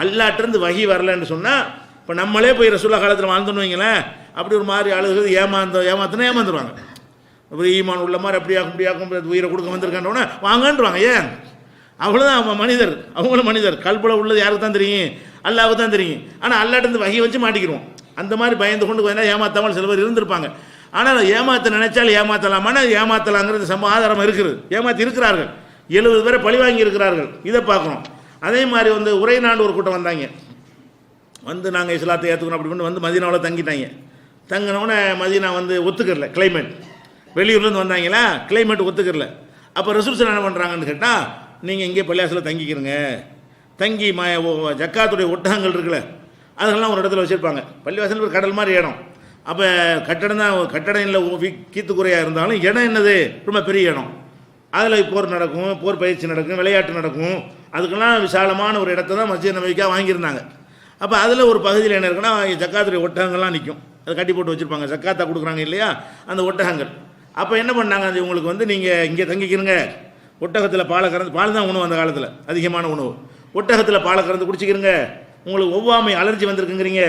அல்லாட்டிருந்து வகி வரலன்னு சொன்னால், இப்போ நம்மளே போய் ரசூலுல்லாஹ் காலத்தில் வாழ்ந்துன்னு வைங்களேன், அப்படி ஒரு மாதிரி அழுகுது, ஏமாத்துனா ஏமாந்துருவாங்க. அப்படி ஈமான் உள்ள மாதிரி அப்படியாக்கும் உயிரை கொடுக்க வந்திருக்கான்றோன்னா வாங்கன்றுவாங்க. ஏன்? அவ்வளோதான். அவன் மனிதர், அவங்களும் மனிதர். கல்புல உள்ளது யாருக்கு தான் தெரியும், அல்லாஹ்வுக்கு தான் தெரியும். ஆனால் அல்லாட்டிருந்து வகி வச்சு மாட்டிக்கிறோம். அந்த மாதிரி பயந்து கொண்டு வேணா ஏமாத்தாமல் சில பேர் இருந்திருப்பாங்க. ஆனால் ஏமாற்ற நினைச்சால் ஏமாற்றலாமான ஏமாற்றலாங்கிறது சமாதாரம் இருக்குது. ஏமாற்றி இருக்கிறார்கள், 70 பேரை பழி வாங்கி இருக்கிறார்கள். இதை பார்க்கணும். அதே மாதிரி வந்து உரைநாடு ஒரு கூட்டம் வந்தாங்க. வந்து நாங்கள் இஸ்லாத்தை ஏற்றுக்கணும் அப்படி வந்து மதீனாவில் தங்கிட்டாங்க. தங்கினோடனே மதீனா வந்து ஒத்துக்கல, கிளைமேட் வெளியூர்லேருந்து வந்தாங்களா, கிளைமேட் ஒத்துக்கல. அப்போ ரசூல் ஸல்லல்லாஹு என்ன பண்ணுறாங்கன்னு கேட்டால், நீங்கள் இங்கே பள்ளியாசில் தங்கிக்கிறங்க, தங்கி ஜக்காத்துடைய ஒட்டகங்கள் இருக்குல்ல அதெல்லாம் ஒரு இடத்துல வச்சுருப்பாங்க. பள்ளிவாசல் ஒரு கடல் மாதிரி இடம். அப்போ கட்டடம் தான், கட்டடம் இல்லை கீத்துக்குறையாக இருந்தாலும் இடம் என்னது ரொம்ப பெரிய இடம். அதில் போர் நடக்கும், போர் பயிற்சி நடக்கும், விளையாட்டு நடக்கும். அதுக்கெல்லாம் விசாலமான ஒரு இடத்த தான் மஸ்ஜித் நபவிக்காக வாங்கியிருந்தாங்க. அப்போ அதில் ஒரு பகுதியில் என்ன இருக்குன்னா, ஜக்காத்துடைய ஒட்டகங்கள்லாம் நிற்கும். அதை கட்டி போட்டு வச்சுருப்பாங்க, ஜக்காத்தா கொடுக்குறாங்க இல்லையா அந்த ஒட்டகங்கள். அப்போ என்ன பண்ணாங்க, அது உங்களுக்கு வந்து நீங்கள் இங்கே தங்கிக்கிறங்க, ஒட்டகத்தில் பாலை கறந்து, பால் தான் உணவு அந்த காலத்தில் அதிகமான உணவு, ஒட்டகத்தில் பாலை கறந்து குடிச்சிக்கிறங்க, உங்களுக்கு ஒவ்வாமை அலர்ஜி வந்திருக்குங்கிறீங்க,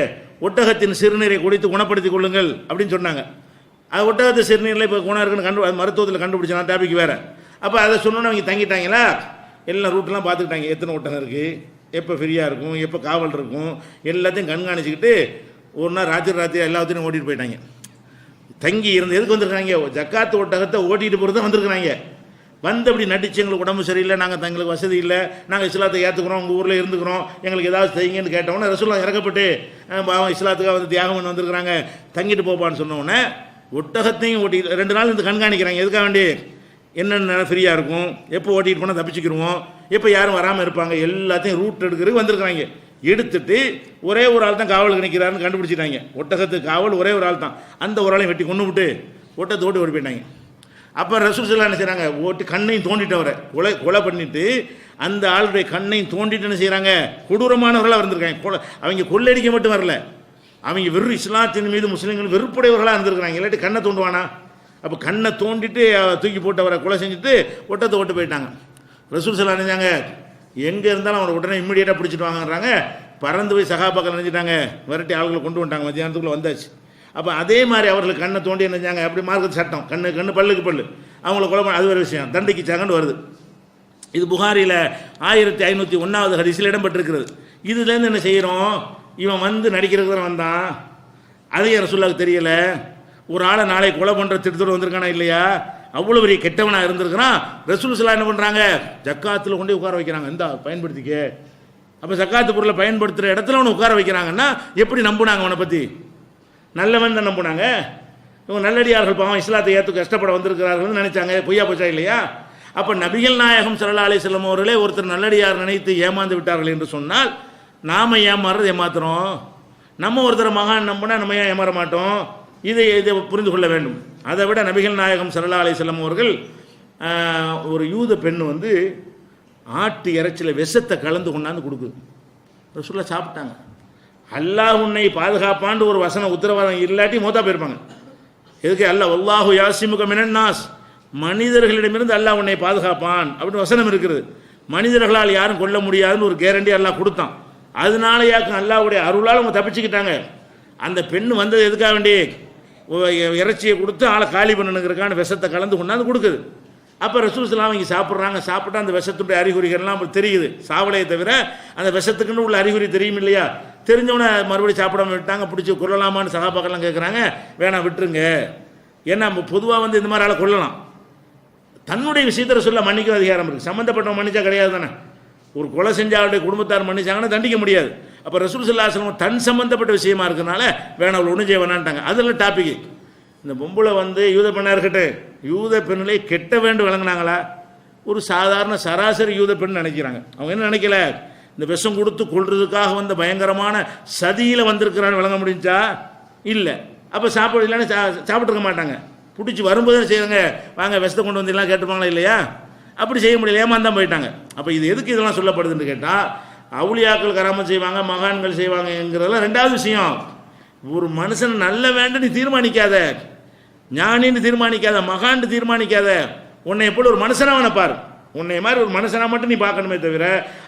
ஒட்டகத்தின் சிறுநீரை குடித்து குணப்படுத்தி கொள்ளுங்கள் அப்படின்னு சொன்னாங்க. அது ஒட்டகத்து சிறுநீரில் இப்போ குணம் இருக்குன்னு மருத்துவத்தில் கண்டுபிடிச்சா டாபிக் வேறு. அப்போ அதை சொன்னோன்னே அவங்க தங்கிட்டாங்களா, எல்லாம் ரூட்லாம் பார்த்துக்கிட்டாங்க, எத்தனை ஒட்டகம் இருக்குது, எப்போ ஃப்ரீயாக இருக்கும், எப்போ காவல் இருக்கும், எல்லாத்தையும் கண்காணிச்சிக்கிட்டு ஒரு நாள் ராத்திரி எல்லாத்தையும் ஓட்டிகிட்டு போயிட்டாங்க. தங்கி இருந்து எதுக்கு வந்திருக்காங்க, ஜக்காத்து ஒட்டகத்தை ஓட்டிகிட்டு போகிறது தான் வந்திருக்கிறாங்க. வந்து அப்படி நடிச்சு எங்களுக்கு உடம்பு சரியில்லை, நாங்கள் தங்களுக்கு வசதி இல்லை, நாங்கள் இஸ்லாத்தை ஏற்றுக்கிறோம், உங்கள் ஊரில் இருந்துக்கிறோம், எங்களுக்கு ஏதாவது செய்யுங்கன்னு கேட்டவுடனே ரசூலுல்லாஹ் இறக்கப்பட்டு இஸ்லாத்துக்காக வந்து தியாகம் பண்ணி வந்திருக்கிறாங்க, தங்கிட்டு போப்பான்னு சொன்னோடனே ஒட்டகத்தையும் ஓட்டி 2 நாள் இருந்து கண்காணிக்கிறாங்க. எதுக்காக வேண்டி, என்னென்ன ஃப்ரீயாக இருக்கும், எப்போ ஓட்டிகிட்டு போனால் தப்பிச்சுக்கிடுவோம், எப்போ யாரும் வராமல் இருப்பாங்க, எல்லாத்தையும் ரூட் எடுக்கிறதுக்கு வந்திருக்கிறாங்க. எடுத்துட்டு ஒரே ஒரு ஆள் தான் காவலுக்கு நிற்கிறாருன்னு கண்டுபிடிச்சிட்டாங்க. ஒட்டகத்துக்கு காவல் ஒரே ஒரு ஆள் தான். அந்த ஒரு ஆளையும் வெட்டி கொண்டு விட்டு ஒட்டத்தை ஓட்டி ஓடி போயிட்டாங்க. அப்போ ரசூல் ஸல்லல்லாஹு என்ன செய்கிறாங்க, ஓட்டி கண்ணையும் தோண்டிட்டவரை கொலை பண்ணிவிட்டு அந்த ஆளுடைய கண்ணையும் தோண்டிட்டு என்ன செய்கிறாங்க, கொடூரமானவர்களாக இருந்திருக்காங்க. அவங்க கொள்ளடிக்க மட்டும் வரல, அவங்க வெறும் இஸ்லாத்தின் மீது முஸ்லீம்கள் வெறுப்புடையவர்களாக இருந்திருக்கிறாங்க. இல்லாட்டி கண்ணை தோண்டுவானா? அப்போ கண்ணை தோண்டிட்டு தூக்கி போட்டவரை கொலை செஞ்சுட்டு ஒட்டத்தை ஓட்டு போயிட்டாங்க. ரசூல் ஸல்லல்லாஹு நினைச்சாங்க, எங்கே இருந்தாலும் அவனை உடனே இம்மிடியேட்டாக பிடிச்சிட்டு வாங்கன்றாங்க. பறந்து போய் சகாபாக்கள் நினைச்சிட்டாங்க, விரட்டி ஆளுகளை கொண்டு வந்துட்டாங்க, மத்தியானத்துக்குள்ளே வந்தாச்சு. அப்போ அதே மாதிரி அவர்களுக்கு கண்ணை தோண்டி நினைச்சாங்க, அப்படி மார்க்கத்து சட்டம், கண்ணு பல்லுக்கு பல்லு, அவங்கள கொலை பண்ண, அது ஒரு விஷயம், தண்டிக்கிச்சாங்கன்னு வருது. இது புகாரியில் 1501வது ஹதீஸில் இடம்பெற்றிருக்கிறது. இதுலேருந்து என்ன செய்கிறோம், இவன் வந்து நடிக்கிறதுக்கு வந்தான், அதையும் ரசூலுல்லாஹ்வுக்கு தெரியலை. ஒரு ஆளை நாளை கொலை பண்ணுற திட்டத்தோடு வந்திருக்கானா இல்லையா, அவ்வளோ பெரிய கெட்டவனாக இருந்திருக்கிறான். ரசூல் ஸல்லல்லாஹு என்ன பண்ணுறாங்க, ஜக்காத்தில் கொண்டு உட்கார வைக்கிறாங்க, இந்தா பயன்படுத்திக்க. அப்போ ஜக்காத்து பொருளை பயன்படுத்துகிற இடத்துல அவனை உட்கார வைக்கிறாங்கன்னா எப்படி நம்புனாங்க, அவனை பற்றி நல்லவன் தான் நம்புனாங்க. இவங்க நல்லடியார்கள் பாவம் இஸ்லாத்தை ஏற்றுக்க கஷ்டப்பட வந்திருக்கிறார்கள்னு நினைச்சாங்க. பொய்யா போச்சா இல்லையா? அப்போ நபிகள் நாயகம் ஸல்லல்லாஹு அலைஹி வஸல்லம் அவர்களே ஒருத்தர் நல்லடியார் நினைத்து ஏமாந்து விட்டார்கள் என்று சொன்னால் நாம் ஏமாறுறது ஏமாத்துறோம். நம்ம ஒருத்தரை மகான் நம்பினா நம்ம ஏன் ஏமாற மாட்டோம்? இதை புரிந்து கொள்ள வேண்டும். அதை விட நபிகள் நாயகம் ஸல்லல்லாஹு அலைஹி வஸல்லம் அவர்கள் ஒரு யூத பெண் வந்து ஆட்டு இறைச்சியில் விஷத்தை கலந்து கொண்டாந்து கொடுக்குது. ரசூலுல்லாஹ் சாப்பிட்டாங்க. அல்லாஹ் உன்னை பாதுகாப்பான்னு ஒரு வசனம் உத்தரவாதம் இல்லாட்டி மௌத்தா போயிருப்பாங்க. எதுக்கு? அல்லாஹ் வல்லாஹு யாசிமுக மினன் நாஸ், மனிதர்களிடமிருந்து அல்லாஹ் உன்னை பாதுகாப்பான் அப்படின்னு வசனம் இருக்கிறது. மனிதர்களால் யாரும் கொல்ல முடியாதுன்னு ஒரு கேரண்டி அல்லாஹ் கொடுத்தான். அதனாலயாக்கும் அல்லாஹ்வுடைய அருளால் அவங்க தப்பிச்சுக்கிட்டாங்க. அந்த பெண் வந்தது எதுக்காக வேண்டி? இறைச்சியை கொடுத்து ஆளை காலி பண்ணணுங்கிறக்கான விஷத்தை கலந்து கொண்டாந்து கொடுக்குது. அப்போ ரசூல் ஸல்லல்லாஹு அலைஹி வஸல்லம் சாப்பிட்றாங்க. சாப்பிட்டா அந்த விஷத்துடைய அறிகுறிகள்லாம் தெரியுது. சாவலையை தவிர அந்த விஷத்துக்குன்னு உள்ள அறிகுறி தெரியும் இல்லையா? தெரிஞ்சவொன்னே மறுபடியும் சாப்பிடாம விட்டாங்க. பிடிச்சி கொள்ளலாமான்னு சகாபாக்கெல்லாம் கேட்குறாங்க. வேணாம் விட்டுருங்க. ஏன்னா பொதுவாக வந்து இந்த மாதிரி ஆளை கொள்ளலாம். தன்னுடைய விஷயத்தை ரசூலுல்லாஹ் மன்னிக்க அதிகாரம் இருக்குது. சம்மந்தப்பட்டவன் மன்னிச்சா கிடையாது தானே. ஒரு கொலை செஞ்சாலுடைய குடும்பத்தார் மன்னிச்சாங்கன்னா தண்டிக்க முடியாது. அப்போ ரசூல் ஸல்லல்லாஹு அலைஹி வஸல்லம் தன் சம்மந்தப்பட்ட விஷயமா இருக்கிறனால வேணாம் அவள் ஒன்றும் செய்ய வேணான்ட்டாங்க. அதில் டாபிக் இந்த பொம்பளை வந்து யூத பெண்ணாக இருக்கட்டும், யூத பெண்ணிலே கெட்ட வேண்டும் விளங்குனாங்களா? ஒரு சாதாரண சராசரி யூத பெண் நினைக்கிறாங்க. அவங்க என்ன நினைக்கல, இந்த விஷம் கொடுத்து கொள்றதுக்காக வந்த பயங்கரமான சதியில் வந்திருக்கிறான்னு விளங்க முடிஞ்சா இல்லை. அப்போ சாப்பாடு இல்லைன்னு சாப்பிட்ருக்க மாட்டாங்க. பிடிச்சி வரும்போது செய்யுங்க, வாங்க விஷத்தை கொண்டு வந்தீங்களா கேட்டுப்பாங்களா இல்லையா? அப்படி செய்ய முடியல, ஏமாந்தான் போயிட்டாங்க. அப்போ இது எதுக்கு இதெல்லாம் சொல்லப்படுதுன்னு கேட்டால், அவுலியாக்கள் கராமத் செய்வாங்க, மகான்கள் செய்வாங்கங்கிறதெல்லாம் ரெண்டாவது விஷயம். ஒரு மனுஷன் நல்ல வேண்டும் நீ தீர்மானிக்காத, ஞானின்னு தீர்மானிக்காத, மகான்னு தீர்மானிக்காத. உன்னை எப்படி ஒரு மனுஷனாக நினைப்பார். உன்னை மாதிரி ஒரு மனுஷனாக மட்டும் நீ பார்க்கணுமே தவிர,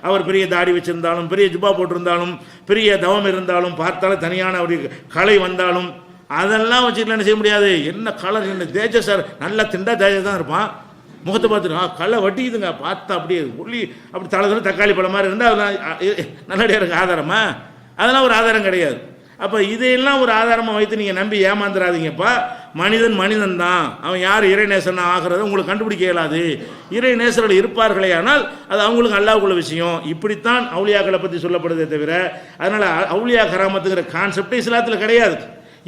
அவர் பெரிய தாடி வச்சிருந்தாலும், பெரிய ஜுப்பா போட்டிருந்தாலும், பெரிய தவம் இருந்தாலும், பார்த்தாலும் தனியான ஒரு கலை வந்தாலும், அதெல்லாம் வச்சுக்கலாம் என்ன செய்ய முடியாது. என்ன கலர், என்ன தேஜஸ் சார், நல்லா திண்டா தேஜஸ் தான் இருப்பான். முகத்தை பார்த்துட்டு களை வட்டிக்குதுங்க, பார்த்தா அப்படியே உள்ளி அப்படி தலை தக்காளி பழம் மாதிரி இருந்தால் அதெல்லாம் நல்லடியாக இருக்கு ஆதாரமா? அதெல்லாம் ஒரு ஆதாரம் கிடையாது. அப்போ இதையெல்லாம் ஒரு ஆதாரமாக வைத்து நீங்கள் நம்பி ஏமாந்துடாதீங்கப்பா. மனிதன் தான், அவன் யார் இறைநேசன் ஆகிறத உங்களுக்கு கண்டுபிடிக்க இயலாது. இறைநேசர்கள் இருப்பார்களே ஆனால் அது அவங்களுக்கு அல்லாஹ்வுக்குள்ள விஷயம். இப்படித்தான் அவுலியாக்களை பற்றி சொல்லப்படுதே தவிர, அதனால் அவுலியா கராமத்துங்கிற கான்செப்டே இஸ்லாத்தில் கிடையாது.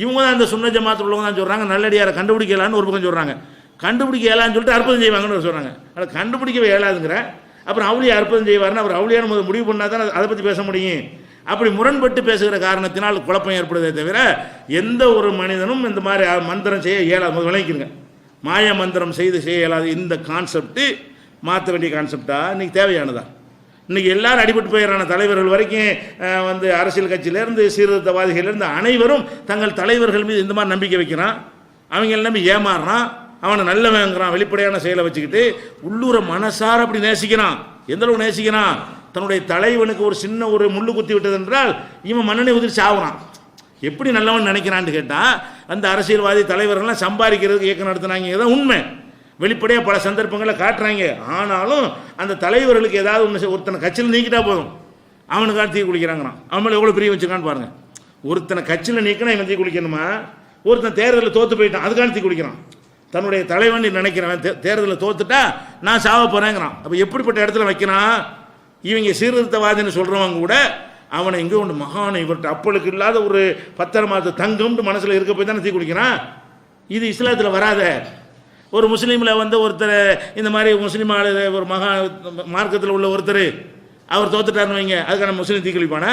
இவங்க தான் அந்த சுன்ன ஜமாத்தில் உள்ளவங்க தான் சொல்கிறாங்க நல்லடியாரை கண்டுபிடிக்கலான்னு ஒரு பக்கம் சொல்கிறாங்க. கண்டுபிடிக்க இயலான்னு சொல்லிட்டு அற்புதம் செய்வாங்கன்னு சொல்கிறாங்க. அதை கண்டுபிடிக்கவே இயலாதுங்கிற அப்புறம் அவுலியா அற்புதம் செய்வார்னு அவர் அவுலியான்னு முடிவு பண்ணால் தான் அதை பற்றி பேச முடியும். அப்படி முரண்பட்டு பேசுகிற காரணத்தினால் குழப்பம் ஏற்படுதே தவிர எந்த ஒரு மனிதனும் இந்த மாதிரி மந்திரம் செய்ய இயலாது. விளங்கிக்கிறங்க, மாய மந்திரம் செய்ய இயலாது. இந்த கான்செப்ட்டு மாற்ற வேண்டிய கான்செப்டா இன்றைக்கி தேவையானதா? இன்றைக்கி எல்லாரும் அடிபட்டு போயிடறான தலைவர்கள் வரைக்கும் வந்து அரசியல் கட்சியிலேருந்து சீர்திருத்தவாதிகளிலிருந்து அனைவரும் தங்கள் தலைவர்கள் மீது இந்த மாதிரி நம்பிக்கை வைக்கிறான். அவங்க நம்பி ஏமாறுறான், அவனை நல்லவங்கிறான், வெளிப்படையான செயலை வச்சுக்கிட்டு உள்ளூர மனசார அப்படி நேசிக்கிறான். எந்த அளவுக்கு நேசிக்கிறான்? தன்னுடைய தலைவனுக்கு ஒரு சின்ன ஒரு முள்ளு குத்தி விட்டது என்றால் இவன் மண்ணனை உதிர்ச்சி ஆகுறான். எப்படி நல்லவன் நினைக்கிறான்னு கேட்டால், அந்த அரசியல்வாதி தலைவர்கள்லாம் சம்பாதிக்கிறதுக்கு இயக்கம் நடத்துனாங்க, தான் உண்மை. வெளிப்படையாக பல சந்தர்ப்பங்களில் காட்டுறாங்க. ஆனாலும் அந்த தலைவர்களுக்கு ஏதாவது ஒன்று ஒருத்தனை கட்சியில் நீக்கிட்டா போதும் அவனுக்காக தீ குளிக்கிறாங்கிறான். அவன் மேலே எவ்வளோ பிரியம் வச்சுக்கான்னு பாருங்கள். ஒருத்தனை கட்சியில் நீக்கினா இவன் தீ குளிக்கணுமா? ஒருத்தன் தேர்தலில் தோற்று போயிட்டான், அதுக்கான தீ குளிக்கிறான். தன்னுடைய தலைவன் நினைக்கிறவன் தேர்தலில் தோத்துட்டா நான் சாவ போகிறேங்கிறான். அப்போ எப்படிப்பட்ட இடத்துல வைக்கிறான்? இவங்க சீர்திருத்தவாதின்னு சொல்கிறவங்க கூட அவனை இங்கே ஒன்று மகான், இவர்கிட்ட அப்பளுக்கு இல்லாத ஒரு பத்திரமாத தங்கம்னு மனசில் இருக்க போய் தானே தீ குளிக்கிறான். இது இஸ்லாத்தில் வராத. ஒரு முஸ்லீமில் வந்து ஒருத்தர் இந்த மாதிரி முஸ்லீம் ஆளு ஒரு மகா மார்க்கத்தில் உள்ள ஒருத்தர் அவர் தோத்துட்டாருன்னு வைங்க, அதுக்கான முஸ்லீம் தீ குளிப்பானா?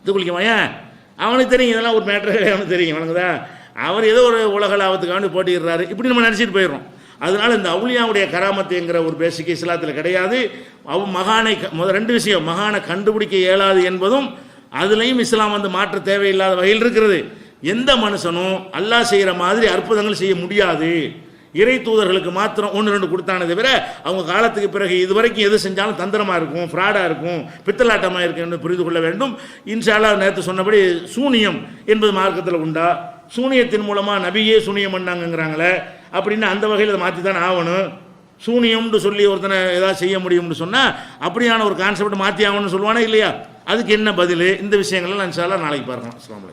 தீ குளிக்குவான். அவனுக்கு தெரியும் இதெல்லாம் ஒரு மேட்ரு, அவனுக்கு தெரியும். வணங்குதா? அவர் ஏதோ ஒரு உலக லாபத்துக்காண்டி போட்டிடுறாரு, இப்படி நம்ம நினச்சிட்டு போயிடுறோம். அதனால் இந்த அவுலியாவுடைய கராமத்துங்கிற ஒரு பேசிக் இஸ்லாத்தில் கிடையாது. மகானை ரெண்டு விஷயம், மகானை கண்டுபிடிக்க இயலாது என்பதும் அதுலேயும் இஸ்லாம் வந்து மாற்ற தேவையில்லாத வகையில் இருக்கிறது. எந்த மனுஷனும் அல்லாஹ் செய்கிற மாதிரி அற்புதங்கள் செய்ய முடியாது. இறை தூதர்களுக்கு மாத்திரம் ஒன்று ரெண்டு கொடுத்தானே தவிர அவங்க காலத்துக்கு பிறகு இதுவரைக்கும் எது செஞ்சாலும் தந்திரமாக இருக்கும், ஃப்ராடாக இருக்கும், பித்தலாட்டமாக இருக்கும் என்று புரிந்து கொள்ள வேண்டும். இன்ஷா அல்லாஹ் நேற்று சொன்னபடி சூனியம் என்பது மார்க்கத்தில் உண்டா? சூனியத்தின் மூலமாக நபியே சூனியம் பண்ணாங்கங்கிறாங்களே, அப்படின்னு அந்த வகையில் அதை மாற்றி தானே ஆகணும். சூனியம்னு சொல்லி ஒருத்தனை ஏதாவது செய்ய முடியும்னு சொன்னால் அப்படியான ஒரு கான்செப்ட் மாற்றி ஆகணும்னு சொல்லுவானே இல்லையா? அதுக்கு என்ன பதில்? இந்த விஷயங்கள்லாம் இன்ஷா அல்லாஹ் நாளைக்கு பார்க்கலாம். அஸ்ஸலாமு அலைக்கும்.